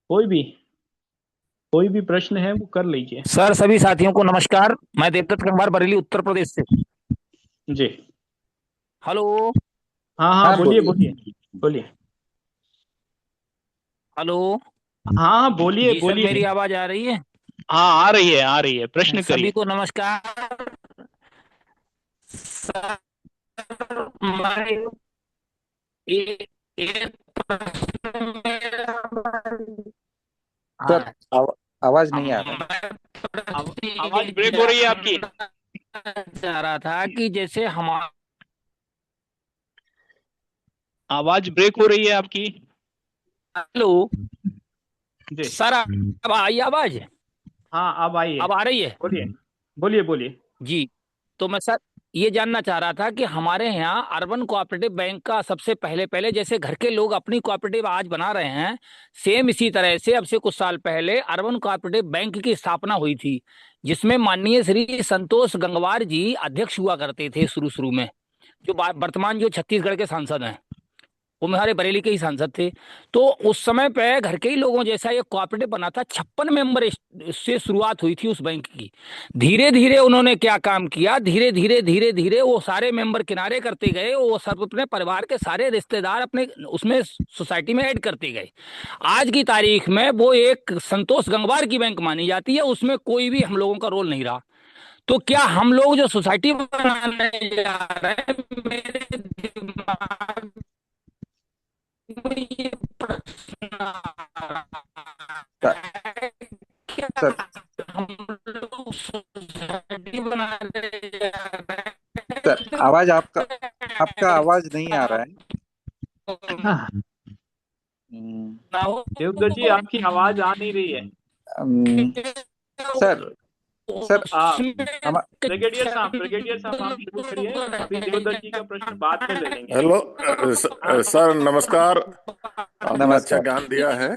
कोई भी, कोई भी प्रश्न है वो कर लीजिए। सर सभी साथियों को नमस्कार। मैं देवदत्त कंभार, बरेली, उत्तर प्रदेश से। जी। हेलो। हाँ हाँ, हाँ बोलिए बोलिए। बोलिए। बोलिए। हेलो। हाँ हाँ, बोलिए जी सर, बोलिए। मेरी आवाज आ रही है? हाँ, आ रही है, आ रही है, प्रश्न सभी करिए। को नमस्कार। सर मैं एक एक प्रश्न मेरा, सर हाँ, आवाज नहीं आ रहा है। मैं प्रश्न आवाज ये ब्रेक हो रही है आपकी। जानना चाह रहा था कि जैसे हमारा, आवाज ब्रेक हो रही है आपकी। हेलो जी। सर, अब आई आवाज? हाँ, अब आई है। अब आ रही है? बोलिए बोलिए बोलिए। जी। तो मैं सर ये जानना चाह रहा था कि हमारे यहाँ अर्बन कोऑपरेटिव बैंक का सबसे पहले पहले जैसे घर के लोग अपनी कोऑपरेटिव आज बना रहे हैं, सेम इसी तरह से अब से कुछ साल पहले अर्बन कोऑपरेटिव बैंक की स्थापना हुई थी, जिसमें माननीय श्री संतोष गंगवार जी अध्यक्ष हुआ करते थे शुरू शुरू में, जो वर्तमान जो छत्तीसगढ़ के सांसद हैं, वो हमारे बरेली के ही सांसद थे। तो उस समय पे घर के ही लोगों जैसा ये कोऑपरेटिव बना था, 56 मेंबर से शुरुआत हुई थी उस बैंक की। धीरे धीरे उन्होंने क्या काम किया, धीरे धीरे धीरे धीरे वो सारे मेंबर किनारे करते गए, वो सब अपने परिवार के सारे रिश्तेदार अपने उसमें सोसाइटी में ऐड करते गए। आज की तारीख में वो एक संतोष गंगवार की बैंक मानी जाती है, उसमें कोई भी हम लोगों का रोल नहीं रहा। तो क्या हम लोग जो सोसाइटी बनाने जा रहे हैं, मेरे दिमाग में ये प्रश्न आ रहा सर है, क्या सर हम लोग सोसाइटी बनाने जा रहे सर आवाज आपका आपका आवाज नहीं आ रहा है। हाँ, हम्म, ना हो देवदत्त जी, आपकी आवाज आ नहीं रही है। हम्म, सर सर आ उसमें ब्रिगेडियर साहब, आप शुरू करिए। अभी देवदत्त जी का प्रश्न बाद में ले लेंगे। हेलो आप। सर नमस्कार। आपने अच्छा नमस्कार। ज्ञान दिया है।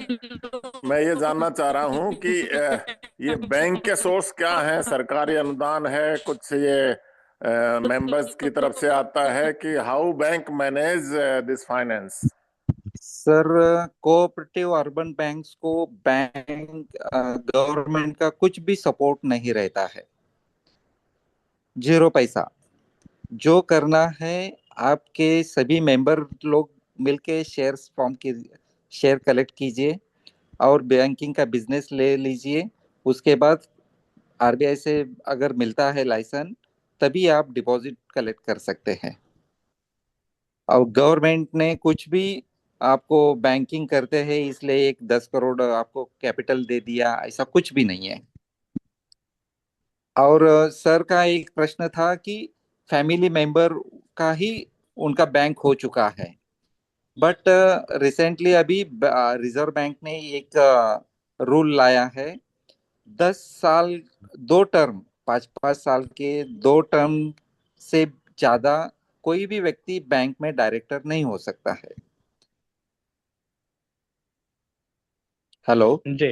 मैं ये जानना चाह रहा हूँ कि ये बैंक के सोर्स क्या हैं? सरकारी अनुदान है कुछ, ये मेंबर्स की तरफ से आता है कि how bank manage this finance? Sir cooperative urban banks को बैंक गवर्नमेंट का कुछ भी सपोर्ट नहीं रहता है, 0 पैसा। जो करना है आपके सभी मेंबर लोग मिलके शेयर्स फॉर्म की, शेयर कलेक्ट कीजिए और बैंकिंग का बिजनेस ले लीजिए। उसके बाद आरबीआई से अगर मिलता है लाइसेंस, तभी आप डिपॉजिट कलेक्ट कर सकते हैं। और गवर्नमेंट ने कुछ भी आपको बैंकिंग करते हैं इसलिए एक 10 करोड़ आपको कैपिटल दे दिया, ऐसा कुछ भी नहीं है। और सर का एक प्रश्न था कि फैमिली मेंबर का ही उनका बैंक हो चुका है, बट रिसेंटली अभी रिजर्व बैंक ने एक रूल लाया है, 10 साल, 2 टर्म, 5 5 साल के 2 टर्म से ज्यादा कोई भी व्यक्ति बैंक में डायरेक्टर नहीं हो सकता है। हेलो। जी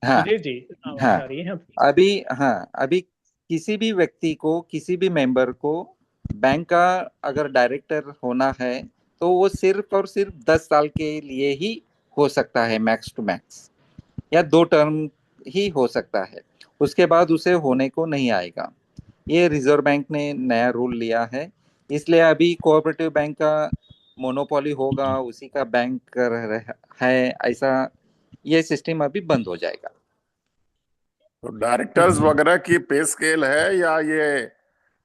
हाँ। जी जी, हाँ आवाज आ रही है आपकी। अभी, हाँ अभी किसी भी व्यक्ति को, किसी भी मेंबर को बैंक का अगर डायरेक्टर होना है तो वो सिर्फ और सिर्फ 10 साल के लिए ही हो सकता है, मैक्स टू मैक्स, या 2 टर्म ही हो सकता है। उसके बाद उसे होने को नहीं आएगा। ये रिजर्व बैंक ने नया रूल लिया है, इसलिए अभी कोऑपरेटिव बैंक का मोनोपोली होगा, उसी का बैंक है ऐसा ये सिस्टम अभी बंद हो जाएगा। तो डायरेक्टर्स वगैरह की पे स्केल है या ये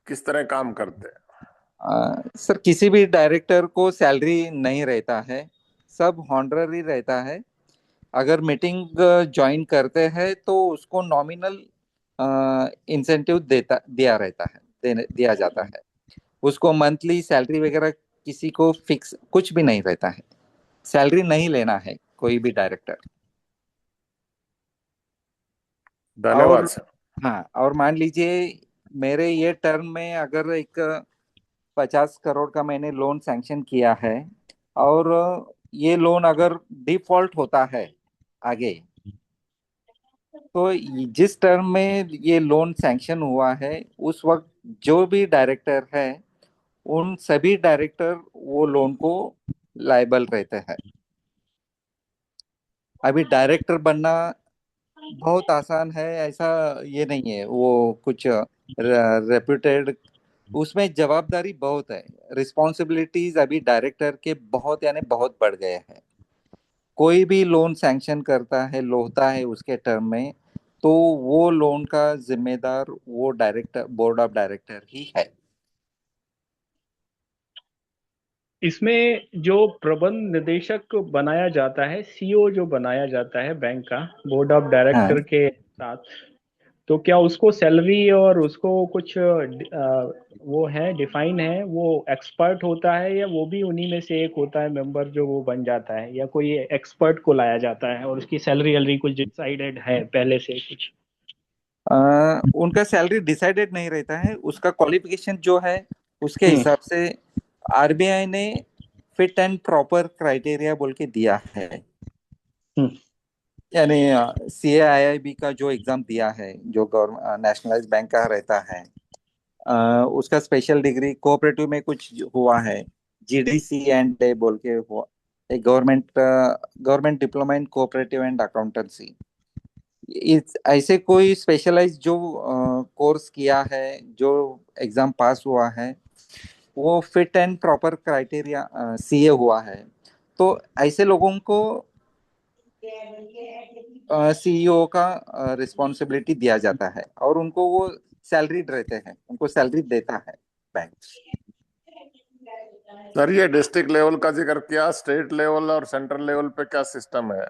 किस तरह काम करते हैं? सर किसी भी डायरेक्टर को सैलरी नहीं रहता है, सब हॉनररी रहता है। अगर मीटिंग ज्वाइन करते हैं तो उसको नॉमिनल इंसेंटिव दिया रहता है, दिया जाता है। उसको मंथली सैलरी वगैरह किसी को फिक्स कुछ भी नहीं रहता है, सैलरी नहीं लेना है कोई भी डायरेक्टर। धन्यवाद और सर। हाँ, और मान लीजिए मेरे ये टर्म में अगर एक 50 करोड़ का मैंने लोन सैंक्शन किया है, और ये लोन अगर डिफॉल्ट होता है आगे, तो जिस टर्म में ये लोन सैंक्शन हुआ है उस वक्त जो भी डायरेक्टर है उन सभी डायरेक्टर वो लोन को लायबल रहते हैं। अभी डायरेक्टर बनना बहुत आसान है ऐसा ये नहीं है, वो कुछ रेप्यूटेड, उसमें जवाबदारी बहुत है, रिस्पॉन्सिबिलिटीज अभी डायरेक्टर के बहुत यानी बहुत बढ़ गए हैं। कोई भी लोन सैंक्शन करता है होता है उसके टर्म में, तो वो लोन का जिम्मेदार वो डायरेक्टर, बोर्ड ऑफ डायरेक्टर ही है। इसमें जो प्रबंध निदेशक बनाया जाता है, सीईओ जो बनाया जाता है बैंक का बोर्ड ऑफ हाँ, डायरेक्टर के साथ, तो क्या उसको सैलरी और उसको कुछ वो है, डिफाइन है, वो एक्सपर्ट होता है या वो भी उन्हीं में से एक होता है मेंबर जो वो बन जाता है, या कोई एक्सपर्ट को लाया जाता है और उसकी सैलरी वैलरी कुछ डिसाइडेड है पहले से कुछ? उनका सैलरी डिसाइडेड नहीं रहता है, उसका क्वालिफिकेशन जो है उसके हम्म। हिसाब से आरबीआई ने फिट एंड प्रॉपर क्राइटेरिया बोल के दिया है। हम्म। यानी CAIIB का जो एग्जाम दिया है, जो गवर्नमेंट नेशनलाइज बैंक का रहता है, उसका स्पेशल डिग्री कोऑपरेटिव में कुछ हुआ है, GDC एंड डे बोल के हुआ, एक government diploma in cooperative and accountancy. इस ऐसे कोई स्पेशलाइज जो कोर्स किया है, जो एग्जाम पास हुआ है, वो fit and proper criteria CA हुआ है, तो ऐसे लोगों को CEO का रिस्पॉन्सिबिलिटी दिया जाता है और उनको वो सैलरी रहते हैं, उनको सैलरी देता है बैंक। सर ये डिस्ट्रिक्ट लेवल का जिक्र किया, स्टेट लेवल और सेंट्रल लेवल पे क्या सिस्टम है?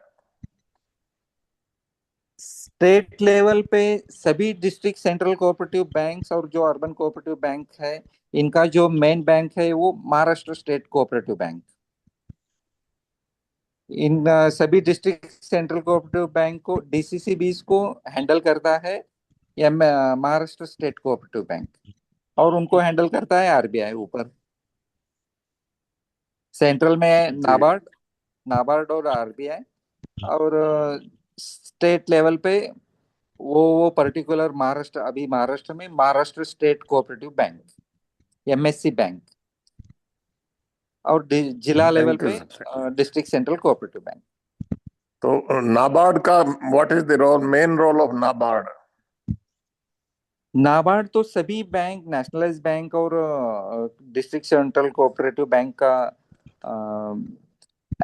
स्टेट लेवल पे सभी डिस्ट्रिक्ट सेंट्रल कोऑपरेटिव बैंक्स और जो अर्बन कोऑपरेटिव बैंक है, इनका जो मेन बैंक है वो महाराष्ट्र स्टेट कोऑपरेटिव बैंक। इन सभी डिस्ट्रिक्ट सेंट्रल कोऑपरेटिव बैंक को, DCCBs को हैंडल करता है या महाराष्ट्र स्टेट कोऑपरेटिव बैंक, और उनको हैंडल करता है आरबीआई ऊपर। सेंट्रल में जी नाबार्ड, नाबार्ड और आरबीआई, और स्टेट लेवल पे वो पर्टिकुलर महाराष्ट्र, अभी महाराष्ट्र में Maharashtra state cooperative bank, MSC bank, और जिला level thank you pay sir. District central cooperative bank. तो नाबार्ड का what is the role, main role of NABARD? NABARD तो सभी बैंक, नेशनलाइज बैंक और डिस्ट्रिक्ट सेंट्रल कोऑपरेटिव बैंक का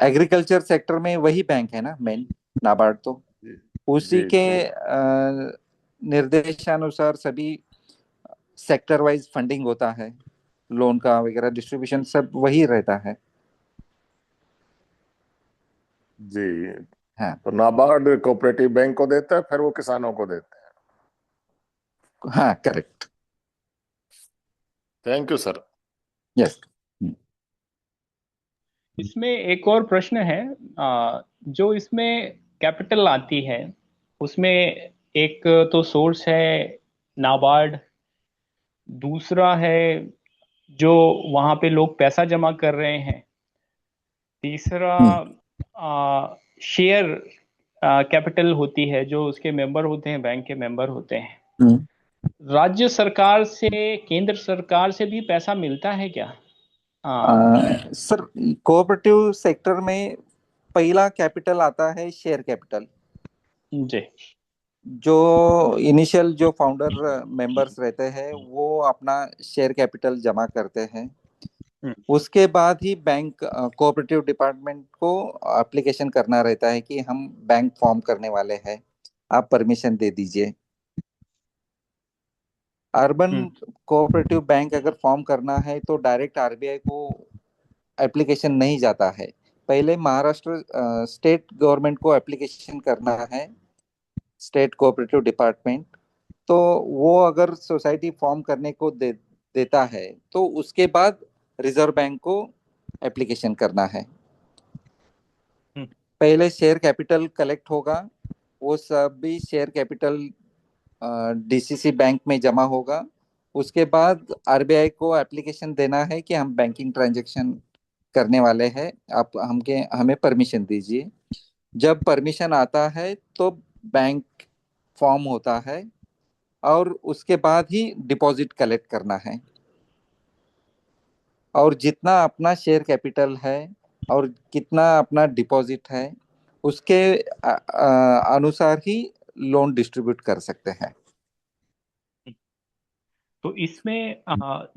एग्रीकल्चर सेक्टर में वही बैंक है ना मेन, नाबार्ड तो उसी जी के जी। निर्देशानुसार सभी सेक्टर वाइज फंडिंग होता है, लोन का वगैरह डिस्ट्रीब्यूशन सब वही रहता है। जी। हाँ। तो नाबार्ड कोऑपरेटिव बैंक को देता है, फिर वो किसानों को देता है। हाँ, correct. Thank you sir. Yes. इसमें एक और प्रश्न है, जो इसमें कैपिटल आती है उसमें एक तो सोर्स है नाबार्ड, दूसरा है जो वहां पे लोग पैसा जमा कर रहे हैं, तीसरा शेयर कैपिटल होती है जो उसके मेंबर होते हैं, बैंक के मेंबर होते हैं। राज्य सरकार से, केंद्र सरकार से भी पैसा मिलता है क्या? सर कोऑपरेटिव सेक्टर में पहला कैपिटल आता है शेयर कैपिटल। जी। जो इनिशियल जो फाउंडर मेंबर्स रहते हैं वो अपना शेयर कैपिटल जमा करते हैं। हम्म। उसके बाद ही बैंक कोऑपरेटिव डिपार्टमेंट को एप्लीकेशन करना रहता है कि हम बैंक फॉर्म करने वाले हैं, आप परमिशन दे दीजिए। अर्बन हम्म। कोऑपरेटिव बैंक अगर फॉर्म करना है तो डायरेक्ट आरबीआई को एप्लीकेशन नहीं जाता है, पहले महाराष्ट्र स्टेट गवर्नमेंट को एप्लीकेशन करना है, स्टेट कोऑपरेटिव डिपार्टमेंट। तो वो अगर सोसाइटी फॉर्म करने को देता है तो उसके बाद रिजर्व बैंक को एप्लीकेशन करना है। हम्म। पहले शेयर कैपिटल कलेक्ट होगा, वो सभी शेयर कैपिटल डीसीसी बैंक में जमा होगा। उसके बाद आरबीआई को एप्लीकेशन देना है कि हम बैंकिंग ट्रांजैक्शन करने वाले हैं, आप हमें परमिशन दीजिए। जब परमिशन आता है तो बैंक फॉर्म होता है और उसके बाद ही डिपॉजिट कलेक्ट करना है। और जितना अपना शेयर कैपिटल है और कितना अपना डिपॉजिट है उसके अनुसार ही लोन डिस्ट्रीब्यूट कर सकते हैं। तो इसमें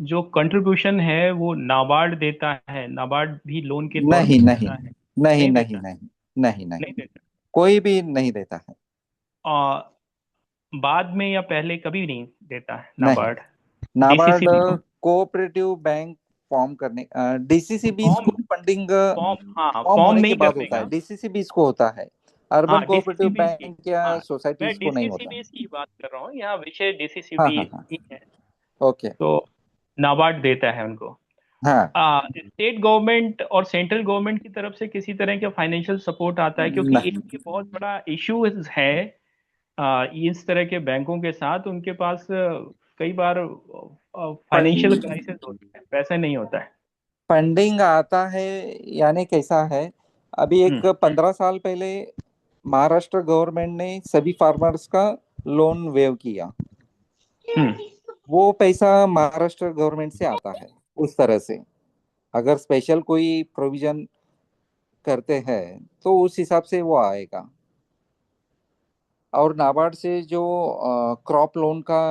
जो कंट्रीब्यूशन है वो नाबार्ड देता है, नाबार्ड भी लोन के तौर नहीं पे नहीं देता है? नहीं नहीं नहीं देता? नहीं नहीं नहीं, नहीं देता? कोई भी नहीं देता है। आ, बाद में या पहले कभी नहीं देता है नहीं, नाबार्ड? नाबार्ड डीसीसी भी? कोऑपरेटिव बैंक फॉर्म करने, डीसीसी बीज फॉर्म, को फंडिंग फॉर्म, हाँ फॉर्म फॉर्म होने के नहीं बाद होता है, करेगा। डीसीसी बीज को होता है, अर्बन हाँ डीसीसी कोऑपरेटिव बीस की, बैंक या हाँ मैं सोसाइटीज को नहीं डीसीसी होता। बीस की बात कर रहा हूँ, यहाँ विषय डीसीसी हाँ हाँ बीस हाँ। ही है। ओके। तो नाबार्ड देता है उनको। हाँ। स्टेट गवर्नमेंट और सेंट्रल गवर्नमेंट की तरफ से किसी तरह का फाइनेंशियल सपोर्ट आता है? क्योंकि एक नहीं ये बहुत बड़ा इशू है इस तरह के बैंकों के साथ, उनके पास कई बार फाइनेंशियल क्राइसिस होती है, पैसा नहीं होता है। फंडिंग आता है, यानी कैसा है, अभी हम्म। एक 15 साल पहले महाराष्ट्र गवर्नमेंट ने सभी फार्मर्स का लोन वेव किया। हम्म। वो पैसा महाराष्ट्र गवर्नमेंट से आता है उस तरह से। अगर स्पेशल कोई प्रोविजन करते हैं तो उस हिसाब से वो आएगा। और नाबार्ड से जो क्रॉप लोन का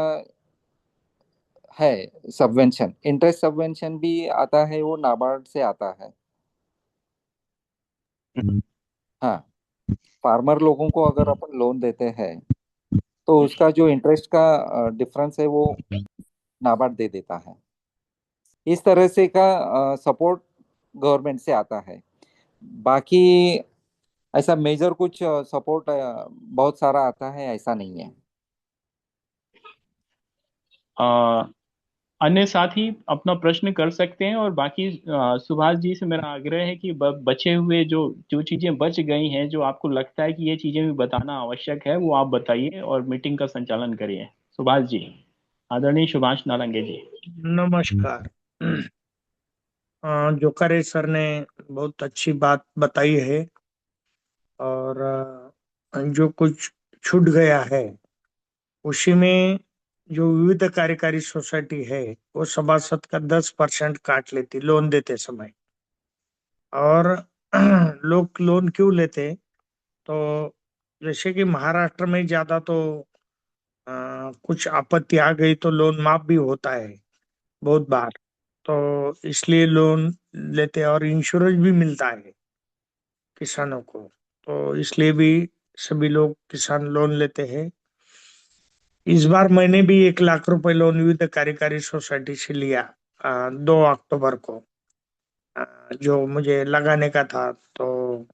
है सबवेंशन, इंटरेस्ट सबवेंशन भी आता है, वो नाबार्ड से आता है। हम्म। हाँ, फार्मर लोगों को अगर अपन लोन देते हैं तो उसका जो इंटरेस्ट का डिफरेंस है वो नाबार्ड दे देता है। इस तरह से का सपोर्ट गवर्नमेंट से आता है। बाकी ऐसा मेजर कुछ सपोर्ट बहुत सारा आता है ऐसा नहीं है। अ, अन्य साथी अपना प्रश्न कर सकते हैं, और बाकी सुभाष जी से मेरा आग्रह है कि बचे हुए जो जो चीजें बच गई हैं, जो आपको लगता है कि ये चीजें भी बताना आवश्यक है, वो आप बताइए और मीटिंग का संचालन करिए। सुभाष जी, आदरणीय सुभाष नालंगे जी। नमस्कार। जोकारे सर ने बहुत अच्छी बात बताई है, और जो कुछ छूट गया है उसी में जो विविध कार्यकारी सोसाइटी है वो सभासद का 10% काट लेती लोन देते समय। और लोग लोन क्यों लेते, तो जैसे कि महाराष्ट्र में ज्यादा तो कुछ आपत्ति आ गई तो लोन माफ भी होता है बहुत बार, तो इसलिए लोन लेते हैं और इंश्योरेंस भी मिलता है किसानों को, तो इसलिए भी सभी लोग किसान लोन लेते हैं। इस बार मैंने भी 1 लाख रुपए लोन विविध कार्यकारी सोसाइटी से लिया 2 अक्टूबर को, जो मुझे लगाने का था। तो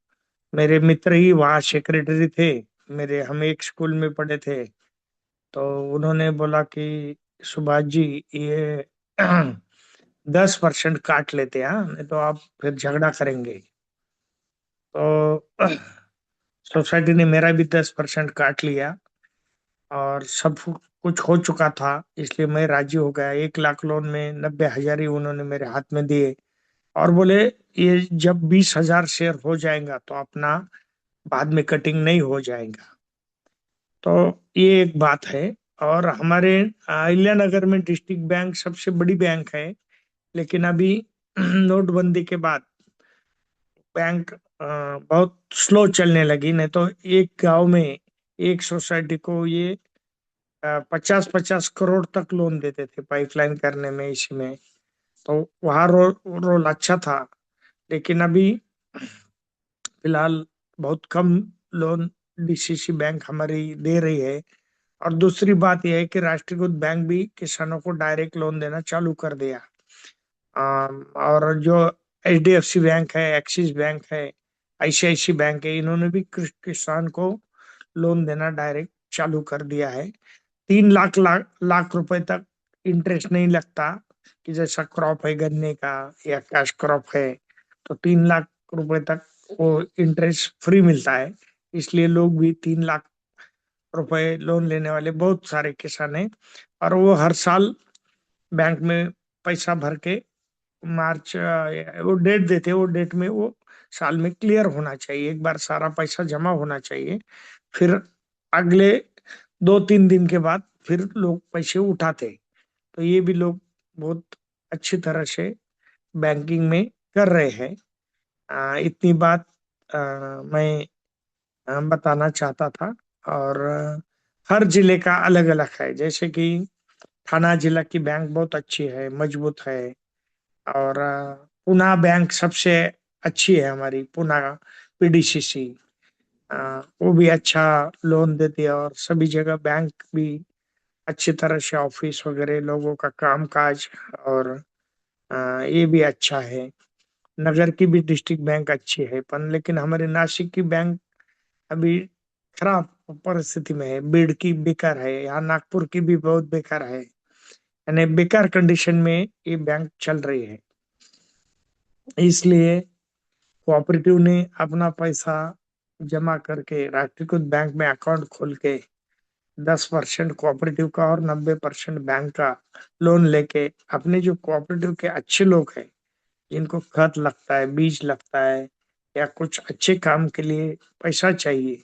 मेरे मित्र ही वहाँ सेक्रेटरी थे मेरे, हम एक स्कूल में पढ़े थे। तो उन्होंने बोला कि सुभाष जी ये 10% काट लेते हैं, हाँ, नहीं तो आप फिर झगड़ा करेंगे। तो सोसाइटी ने मेरा भी 10% काट लिया और सब कुछ हो चुका था, इसलिए मैं राजी हो गया। 1 लाख लोन में 90,000 ही उन्होंने मेरे हाथ में दिए और बोले ये जब 20,000 शेयर हो जाएगा तो अपना बाद में कटिंग नहीं हो जाएगा। तो ये एक बात है। और हमारे अहिल्यानगर में डिस्ट्रिक्ट बैंक सबसे बड़ी बैंक है, लेकिन अभी नोटबंदी के बाद बैंक बहुत स्लो चलने लगी। नहीं तो एक गांव में एक सोसाइटी को ये 50-50 करोड़ तक लोन देते थे पाइपलाइन करने में, इसी में। तो वहाँ रोल अच्छा था। लेकिन अभी फिलहाल बहुत कम लोन डीसीसी बैंक हमारी दे रही है। और दूसरी बात यह है कि राष्ट्रीयकृत बैंक भी किसानों को डायरेक्ट लोन देना चालू कर दिया। और जो एचडीएफसी बैंक है, एक्सिस बैंक है, आईसीआईसी बैंक है, इन्होंने भी किसान को लोन देना डायरेक्ट चालू कर दिया है। 3 लाख लाख लाख रुपए तक इंटरेस्ट नहीं लगता, कि जैसा क्रॉप है गन्ने का या कैश क्रॉप है, तो 3 लाख रुपए तक वो इंटरेस्ट फ्री मिलता है। इसलिए लोग भी 3 लाख रुपए लोन लेने वाले बहुत सारे किसान हैं। और वो हर साल बैंक में पैसा भर के मार्च वो डेट देते हैं, वो डेट में वो साल में क्लियर होना चाहिए, एक बार सारा पैसा जमा होना चाहिए। फिर अगले 2-3 दिन के बाद फिर लोग पैसे उठाते। तो ये भी लोग बहुत अच्छी तरह से बैंकिंग में कर रहे हैं। इतनी बात मैं बताना चाहता था। और हर जिले का अलग अलग है, जैसे कि थाना जिला की बैंक बहुत अच्छी है, मजबूत है। और पूना बैंक सबसे अच्छी है हमारी, पूना पीडीसीसी। वो भी अच्छा लोन देती है। और सभी जगह बैंक भी अच्छी तरह से ऑफिस वगैरह, लोगों का काम काज, और ये भी अच्छा है। नगर की भी डिस्ट्रिक्ट बैंक अच्छी है, पर लेकिन हमारे नासिक की बैंक अभी खराब परिस्थिति में है। बीड़ की बेकार है, यहाँ नागपुर की भी बहुत बेकार है, यानी बेकार कंडीशन में ये बैंक चल रही है। इसलिए कोऑपरेटिव ने अपना पैसा जमा करके राष्ट्रीयकृत बैंक में अकाउंट खोल के 10% कोऑपरेटिव का और 90% बैंक का लोन लेके, अपने जो कोऑपरेटिव के अच्छे लोग हैं, जिनको खत लगता है, बीज लगता है, या कुछ अच्छे काम के लिए पैसा चाहिए,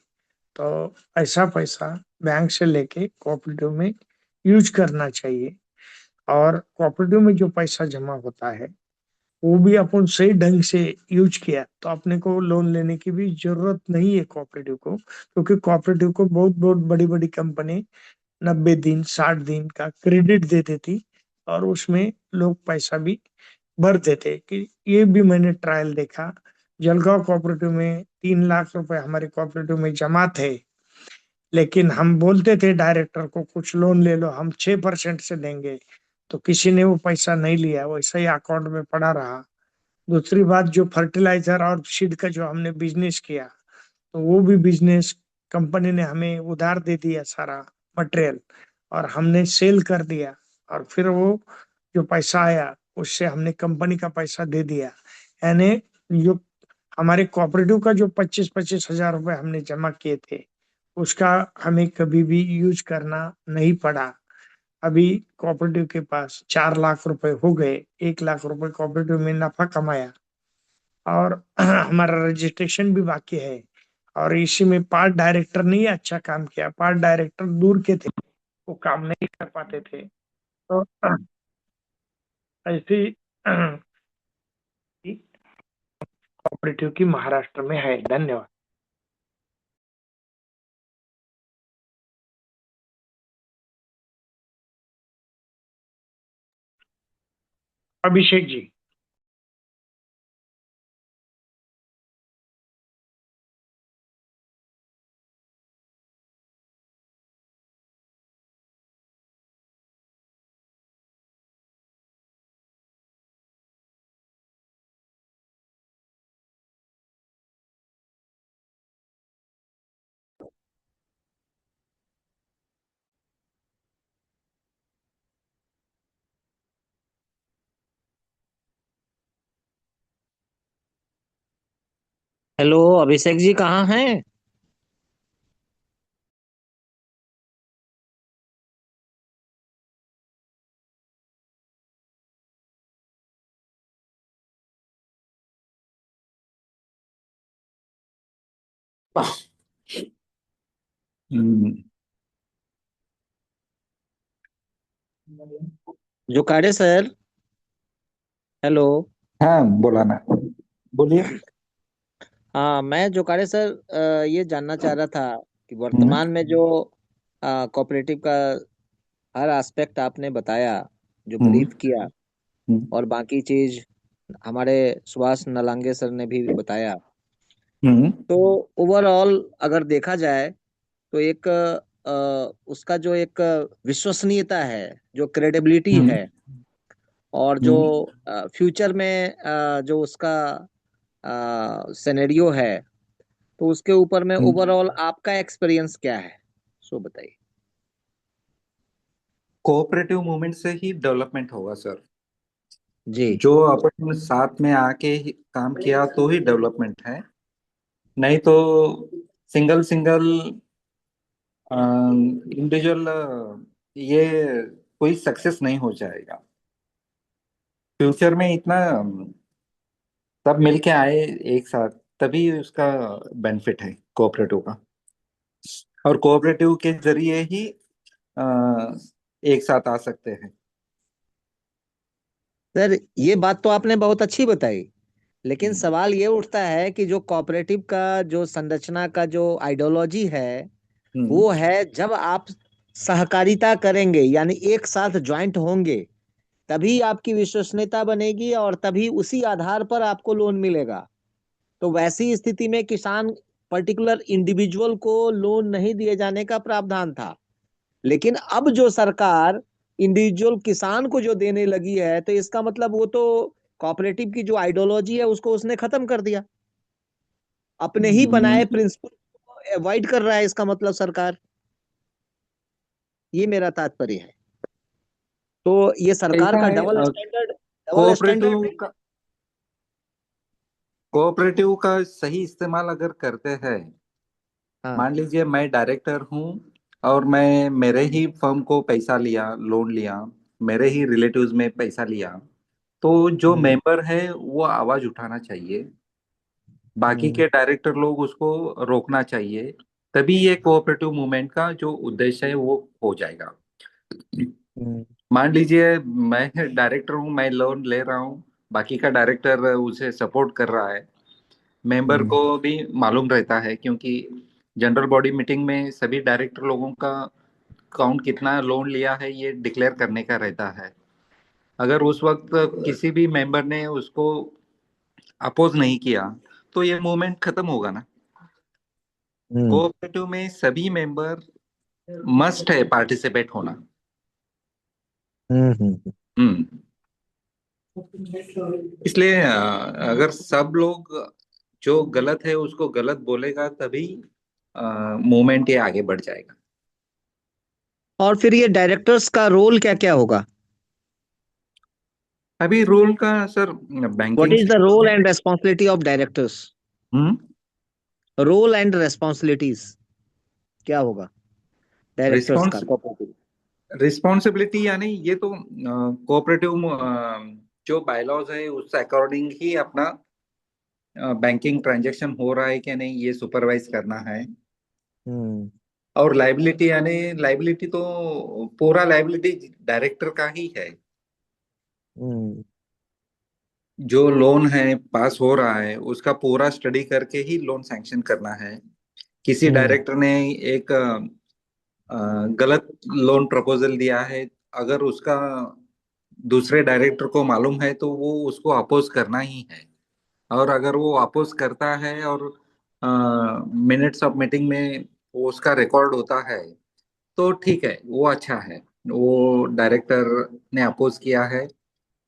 तो ऐसा पैसा बैंक से लेके कोऑपरेटिव में यूज करना चाहिए। और कोऑपरेटिव में जो पैसा जमा होता है, वो भी अपन सही ढंग से यूज किया तो अपने को लोन लेने की भी जरूरत नहीं है कोऑपरेटिव को, क्योंकि कोऑपरेटिव को बहुत बहुत बड़ी बड़ी कंपनी 90 दिन 60 दिन का क्रेडिट देती थी, और उसमें लोग पैसा भी भरते थे। कि ये भी मैंने ट्रायल देखा। जलगांव कोऑपरेटिव में 3 लाख रुपए हमारे कोऑपरेटिव में जमा थे, लेकिन हम बोलते थे डायरेक्टर को कुछ लोन ले लो, हम 6% से देंगे, तो किसी ने वो पैसा नहीं लिया, वैसा ही अकाउंट में पड़ा रहा। दूसरी बात, जो फर्टिलाइजर और सीड का जो हमने बिजनेस किया, तो वो भी बिजनेस कंपनी ने हमें उधार दे दिया सारा मटेरियल, और हमने सेल कर दिया। और फिर वो जो पैसा आया, उससे हमने कंपनी का पैसा दे दिया। यानी जो हमारे कोऑपरेटिव का जो 25-25 हजार रुपए हमने जमा किए थे, उसका हमें कभी भी यूज करना नहीं पड़ा। अभी कोऑपरेटिव के पास 4 लाख रुपए हो गए, 1 लाख रुपए कोऑपरेटिव में नफा कमाया। और हमारा रजिस्ट्रेशन भी बाकी है। और इसी में पार्ट डायरेक्टर ने अच्छा काम किया, पार्ट डायरेक्टर दूर के थे, वो काम नहीं कर पाते थे। तो ऐसी कोऑपरेटिव की महाराष्ट्र में है। धन्यवाद। अभिषेक जी। हेलो, अभिषेक जी कहाँ हैं? हम्म, जोकाड़े सर। हेलो। हाँ बोला ना, बोलिए। हाँ, मैं जोकाड़े सर ये जानना चाह रहा था कि हम्म वर्तमान में जो कोऑपरेटिव का हर एस्पेक्ट आपने बताया, जो हम्म ब्रीफ किया, हम्म और बाकी चीज हमारे सुभाष नलांगे सर ने भी बताया, हम्म तो ओवरऑल अगर देखा जाए तो एक उसका जो एक विश्वसनीयता है, जो क्रेडिबिलिटी हम्म है, और जो हम्म फ्यूचर में जो उसका सिनेरियो है, तो उसके ऊपर में ओवरऑल आपका एक्सपीरियंस क्या है, सो बताइए। कोऑपरेटिव मूवमेंट से ही डेवलपमेंट होगा सर। जी। जो अपन साथ में आके काम किया तो ही डेवलपमेंट है, नहीं तो सिंगल सिंगल इंडिविजुअल ये कोई सक्सेस नहीं हो जाएगा। फ्यूचर में इतना सब मिलके आए एक साथ, तभी उसका बेनिफिट है कोऑपरेटिव का। और कोऑपरेटिव के जरिए ही अ, एक साथ आ सकते हैं। सर, ये बात तो आपने बहुत अच्छी बताई, लेकिन हम्म सवाल ये उठता है कि जो कोऑपरेटिव का जो संरचना का जो आइडियोलॉजी है, हम्म वो है जब आप सहकारिता करेंगे, यानी एक साथ ज्वाइंट होंगे, तभी आपकी विश्वसनीयता बनेगी और तभी उसी आधार पर आपको लोन मिलेगा। तो वैसी स्थिति में किसान पर्टिकुलर इंडिविजुअल को लोन नहीं दिए जाने का प्रावधान था, लेकिन अब जो सरकार इंडिविजुअल किसान को जो देने लगी है, तो इसका मतलब वो तो कोऑपरेटिव की जो आइडियोलॉजी है उसको उसने खत्म कर दिया, अपने ही बनाए हम्म, प्रिंसिपल को अवॉइड कर रहा है, इसका मतलब सरकार, ये मेरा तात्पर्य है। तो ये सरकार ऐसा का है डबल स्टैंडर्ड कोऑपरेटिव का कोऑपरेटिव का सही इस्तेमाल अगर करते हैं। हाँ। मान लीजिए मैं डायरेक्टर हूँ और मैं मेरे ही फर्म को पैसा लिया, लोन लिया, मेरे ही रिलेटिव्स में पैसा लिया, तो जो हम्म। मेंबर है वो आवाज उठाना चाहिए, बाकी हम्म। के डायरेक्टर लोग उसको रोकना चाहिए। तभी ये कोऑपरेटिव मूवमेंट का जो उद्देश्य है वो हो जाएगा। हम्म। मान लीजिए मैं डायरेक्टर हूँ, मैं लोन ले रहा हूँ, बाकी का डायरेक्टर उसे सपोर्ट कर रहा है। मेंबर हम्म। को भी मालूम रहता है, क्योंकि जनरल बॉडी मीटिंग में सभी डायरेक्टर लोगों का काउंट कितना लोन लिया है ये डिक्लेयर करने का रहता है। अगर उस वक्त किसी भी मेंबर ने उसको अपोज नहीं किया तो ये मूवमेंट खत्म होगा ना। हम्म। कोऑपरेटिव में सभी मेंबर मस्ट है पार्टिसिपेट होना। हम्म। हम्म इसलिए अगर सब लोग जो गलत है उसको गलत बोलेगा तभी मूवमेंट ये आगे बढ़ जाएगा। और फिर ये डायरेक्टर्स का रोल क्या क्या होगा? अभी रूल का sir what banking is the role and responsibility of directors? Hmm role and responsibilities क्या होगा डायरेक्टर्स का रिस्पॉन्स कोऑपरेटिव? रिस्पॉन्सिबिलिटी यानी ये तो कोऑपरेटिव जो बायलॉज है उस अकॉर्डिंग ही अपना बैंकिंग ट्रांजैक्शन हो रहा है कि नहीं ये सुपरवाइज करना है। हम्म। और लाइबिलिटी यानी लाइबिलिटी तो पूरा लाइबिलिटी डायरेक्टर का ही है। हम्म। जो लोन है पास हो रहा है उसका पूरा स्टडी करके ही लोन सैंक्शन करना है। किसी हम्म। डायरेक्टर ने एक गलत लोन प्रपोजल दिया है, अगर उसका दूसरे डायरेक्टर को मालूम है तो वो उसको अपोज करना ही है। और अगर वो अपोज करता है और मिनट्स ऑफ मीटिंग में वो उसका रिकॉर्ड होता है तो ठीक है, वो अच्छा है। वो डायरेक्टर ने अपोज किया है,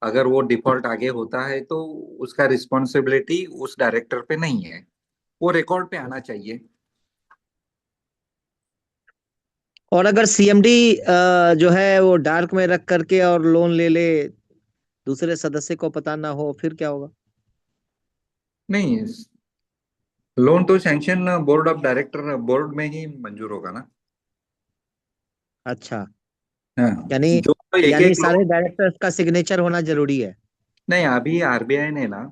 अगर वो डिफॉल्ट आगे होता है तो उसका रिस्पॉन्सिबिलिटी उस डायरेक्टर पे नहीं है, वो रिकॉर्ड पे आना चाहिए। और अगर सीएमडी जो है वो डार्क में रख करके और लोन ले ले, दूसरे सदस्य को पता ना हो, फिर क्या होगा? नहीं, लोन तो sanction board of director board में ही मंजूर होगा ना। अच्छा। हाँ, यानी जो एक यानी एक सारे लोन। डायरेक्टर्स का सिग्नेचर होना जरूरी है? नहीं, अभी आरबीआई ने ना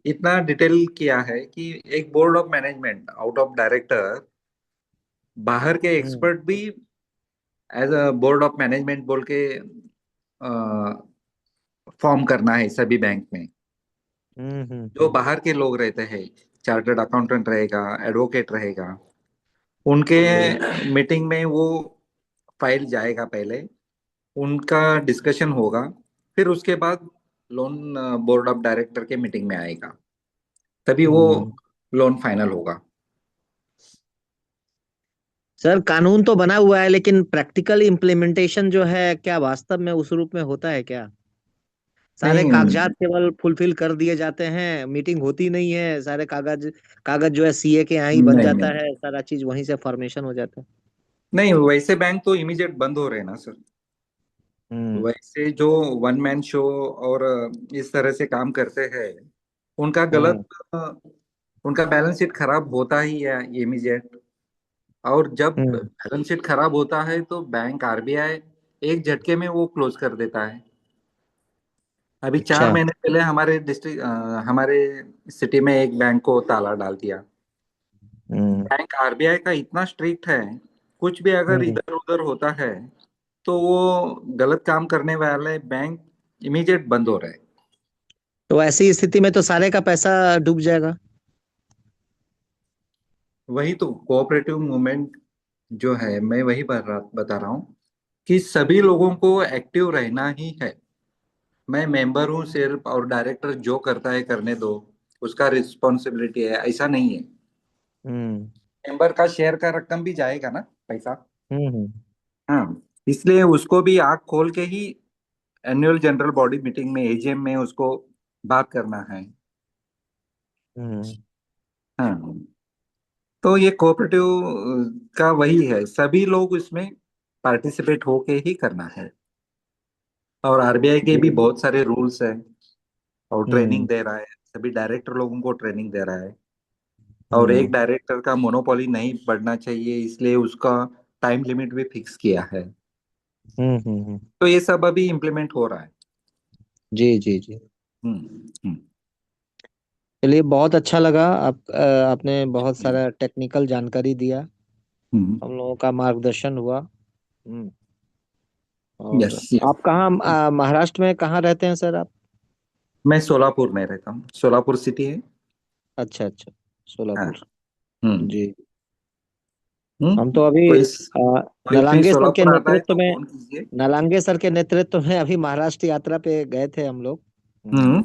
इतना डिटेल किया है कि एक board of management out of director बाहर के हम्म। एक्सपर्ट भी as a board of management बोल के फॉर्म करना है सभी बैंक में। हम्म। जो बाहर के लोग रहते हैं, चार्टर्ड अकाउंटेंट रहेगा, एडवोकेट रहेगा, उनके मीटिंग में वो फाइल जाएगा पहले, उनका डिस्कशन होगा, फिर उसके बाद लोन बोर्ड ऑफ डायरेक्टर के मीटिंग में आएगा, तभी वो हम्म। लोन फाइनल होगा। सर कानून तो बना हुआ है, लेकिन प्रैक्टिकल इम्प्लीमेंटेशन जो है क्या वास्तव में उस रूप में होता है क्या? सारे नहीं कागजात केवल फुलफिल कर दिए जाते हैं, मीटिंग होती नहीं है, सारे कागज कागज जो है सीए के यहाँ ही बन नहीं जाता नहीं है, सारा चीज वहीं से फॉर्मेशन हो जाता है। नहीं, वैसे बैंक तो इमीडिएट बंद हो रहे हैं ना सर। हम्म। वैसे जो वन मैन शो और इस तरह से काम करते हैं, उनका हम्म। गलत उनका बैलेंस शीट खराब होता ही है इमीडिएट। और जब हम्म। बैलेंस शीट खराब होता है तो बैंक आरबीआई एक झटके में वो क्लोज कर देता है। अभी चार अच्छा। महीने पहले हमारे सिटी में एक बैंक को ताला डाल दिया। हम्म। बैंक आरबीआई का इतना स्ट्रिक्ट है, कुछ भी अगर हम्म। इधर उधर होता है तो वो गलत काम करने वाले बैंक इमीडिएट बंद हो रहे हैं। तो ऐसी स्थिति में तो सारे का पैसा डूब जाएगा। वही तो कोऑपरेटिव मूवमेंट जो है, मैं वही बता रहा हूँ कि सभी लोगों को एक्टिव रहना ही है। मैं मेंबर हूँ सिर्फ, और डायरेक्टर जो करता है करने दो, उसका रिस्पॉन्सिबिलिटी है, ऐसा नहीं है। हम्म। मेंबर का शेयर का रकम भी जाएगा ना, पैसा। हम्म। हाँ, इसलिए उसको भी आँख खोल के ही एनुअल जनरल बॉडी मीटिंग में, एजीएम में उसको बात करना है। हम्म। हाँ, तो ये कोऑपरेटिव का वही है, सभी लोग इसमें पार्टिसिपेट होके ही करना है। और आरबीआई के भी जी। बहुत सारे रूल्स हैं, और ट्रेनिंग हम्म। दे रहा है, सभी डायरेक्टर लोगों को ट्रेनिंग दे रहा है। और एक हम्म। डायरेक्टर का मोनोपोली नहीं बढ़ना चाहिए, इसलिए उसका टाइम लिमिट भी फिक्स किया है। हम्म। तो ये सब अभी इम्प्लीमेंट हो रहा है। जी जी जी। हम्म। चलिए, बहुत अच्छा लगा। आपने बहुत सारा टेक्निकल जानकारी दिया, हम्म। हम लोगों का मार्गदर्शन हुआ। और यस यस। आप कहाँ, महाराष्ट्र में कहाँ रहते हैं सर आप? मैं सोलापुर में रहता हूँ, सोलापुर सिटी है। अच्छा अच्छा, हाँ। सोलापुर। हम्म। जी। हम तो अभी कोई कोई भी नलांगे सर के सोलापुर आता है नेतृत्व तो में फोन कीजिए। नलांगे सर के नेतृत्व में अभी महाराष्ट्र यात्रा पे गए थे हम लोग। हम्म।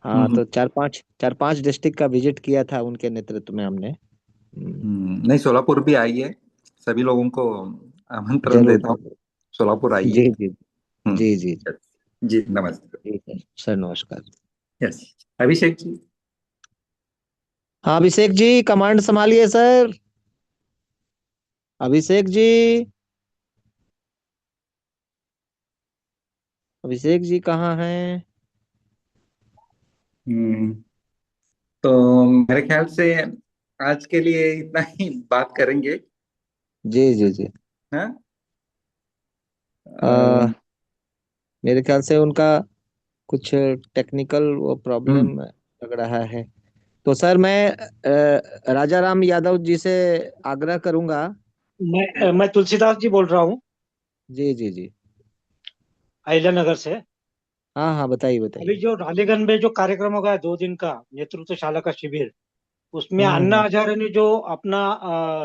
हाँ, हम्म। तो चार पांच डिस्ट्रिक्ट का विजिट किया था उनके नेतृत्व में हमने। नहीं, सोलापुर भी आइए, सभी लोगों को आमंत्रण जरूर देता हूँ, जरूर। सोलापुर आइए। जी जी। हम्म। जी जी जी। जी नमस्ते। ठीक है सर, नमस्कार। यस, अभिषेक जी। हाँ अभिषेक जी, कमांड संभालिए सर। अभिषेक जी। अभिषेक जी कहाँ हैं? हम्म। तो मेरे ख्याल से आज के लिए इतना ही बात करेंगे। जी जी जी। हाँ। आ, मेरे ख्याल से उनका कुछ टेक्निकल वो हम्म। प्रॉब्लम लग रहा है। तो सर मैं राजा राम यादव जी से आग्रह करूंगा। मैं तुलसीदास जी बोल रहा हूँ, जी जी जी। अहिल्या नगर से। हाँ हाँ, बताइए अभी बताइए। जो रालीगंज में जो कार्यक्रम होगा 2 दिन का नेतृत्व शाला का शिविर, उसमें अन्ना हम्म। हजारे ने जो अपना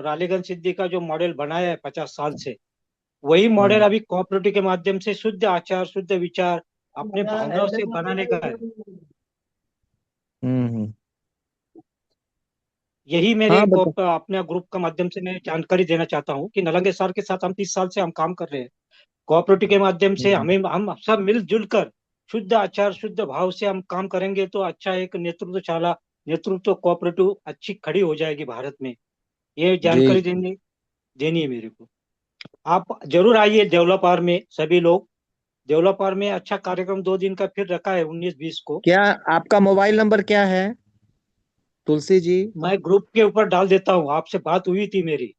रालीगंज सिद्धि का जो मॉडल बनाया है 50 साल से, वही मॉडल हम्म। अभी कोऑपरेटिव के माध्यम से शुद्ध आचार शुद्ध विचार अपने भावनाओं से बनाने का है। हम्म। यही मेरे हाँ बता। अपने ग्रुप का माध्यम से मैं जानकारी देना चाहता हूँ कि नलंगे सर के साथ हम 30 साल से हम काम कर रहे हैं। कोऑपरेटिव के माध्यम से हम्म। हम सब मिलजुल कर शुद्ध आचार शुद्ध भाव से हम काम करेंगे तो अच्छा एक नेतृत्वशाला नेतृत्व कोऑपरेटिव अच्छी खड़ी हो जाएगी भारत में। ये जी जानकारी देनी देनी है मेरे को। आप जरूर आइए डेवलपर में, सभी लोग। डेवलपर में अच्छा कार्यक्रम 2 दिन का फिर रखा है 19-20 को। क्या आपका मोबाइल नंबर क्या है, तुलसी जी? मैं ग्रुप के ऊपर डाल देता हूँ, आपसे बात हुई थी मेरी।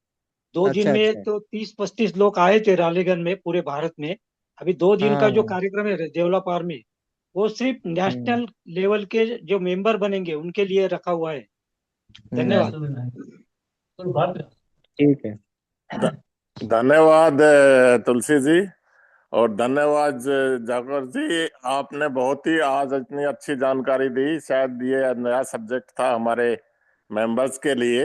दो दिन अच्छा में अच्छा। तो 30-35 लोग आए थे रालीगंज में पूरे भारत में। अभी 2 दिन का जो हाँ। कार्यक्रम है डेवलपर में, वो सिर्फ हम्म। नेशनल लेवल के जो मेंबर बनेंगे उनके लिए रखा हुआ है। धन्यवाद। ठीक है। धन्यवाद तुलसी जी। और धन्यवाद जागर जी, आपने बहुत ही आज इतनी अच्छी जानकारी दी। शायद ये नया सब्जेक्ट था हमारे मेंबर्स के लिए।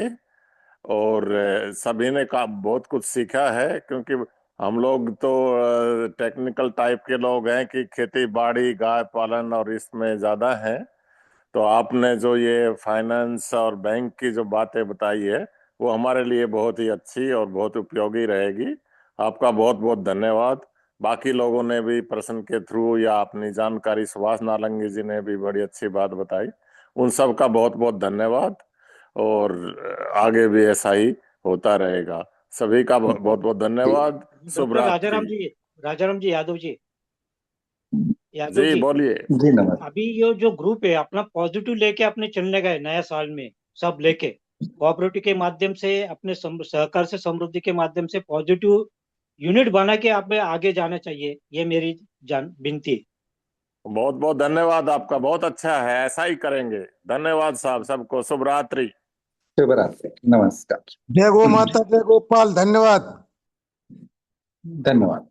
और सभी ने बहुत कुछ सीखा है, क्योंकि हम लोग तो टेक्निकल टाइप के लोग हैं कि खेती बाड़ी गाय पालन और इसमें ज्यादा है। तो आपने जो ये फाइनेंस और बैंक की जो बातें बताई है वो हमारे लिए बहुत ही अच्छी और बहुत उपयोगी रहेगी। आपका बहुत बहुत धन्यवाद। बाकी लोगों ने भी प्रश्न के थ्रू या अपनी जानकारी, सुभाष नारंगी जी ने भी बड़ी अच्छी बात बताई, उन सब का बहुत बहुत धन्यवाद। और आगे भी ऐसा ही होता रहेगा। सभी का बहुत बहुत धन्यवाद। शुभ डॉक्टर रात्रि। राजाराम जी यादव जी जी जी बोलिए। जी नमस्ते। अभी ये जो ग्रुप है अपना पॉजिटिव लेके अपने चलने गए नया साल में, सब लेके कोऑपरेटिव के माध्यम से अपने सहकार से समृद्धि के माध्यम से पॉजिटिव यूनिट बना के आप में आगे जाना चाहिए, ये मेरी विनती। बहुत बहुत धन्यवाद आपका, बहुत अच्छा है, ऐसा ही करेंगे। धन्यवाद साहब, सबको शुभ रात्रि। शुभ रात्रि, नमस्कार। जय गो माता, जय गोपाल, धन्यवाद। धन्यवाद।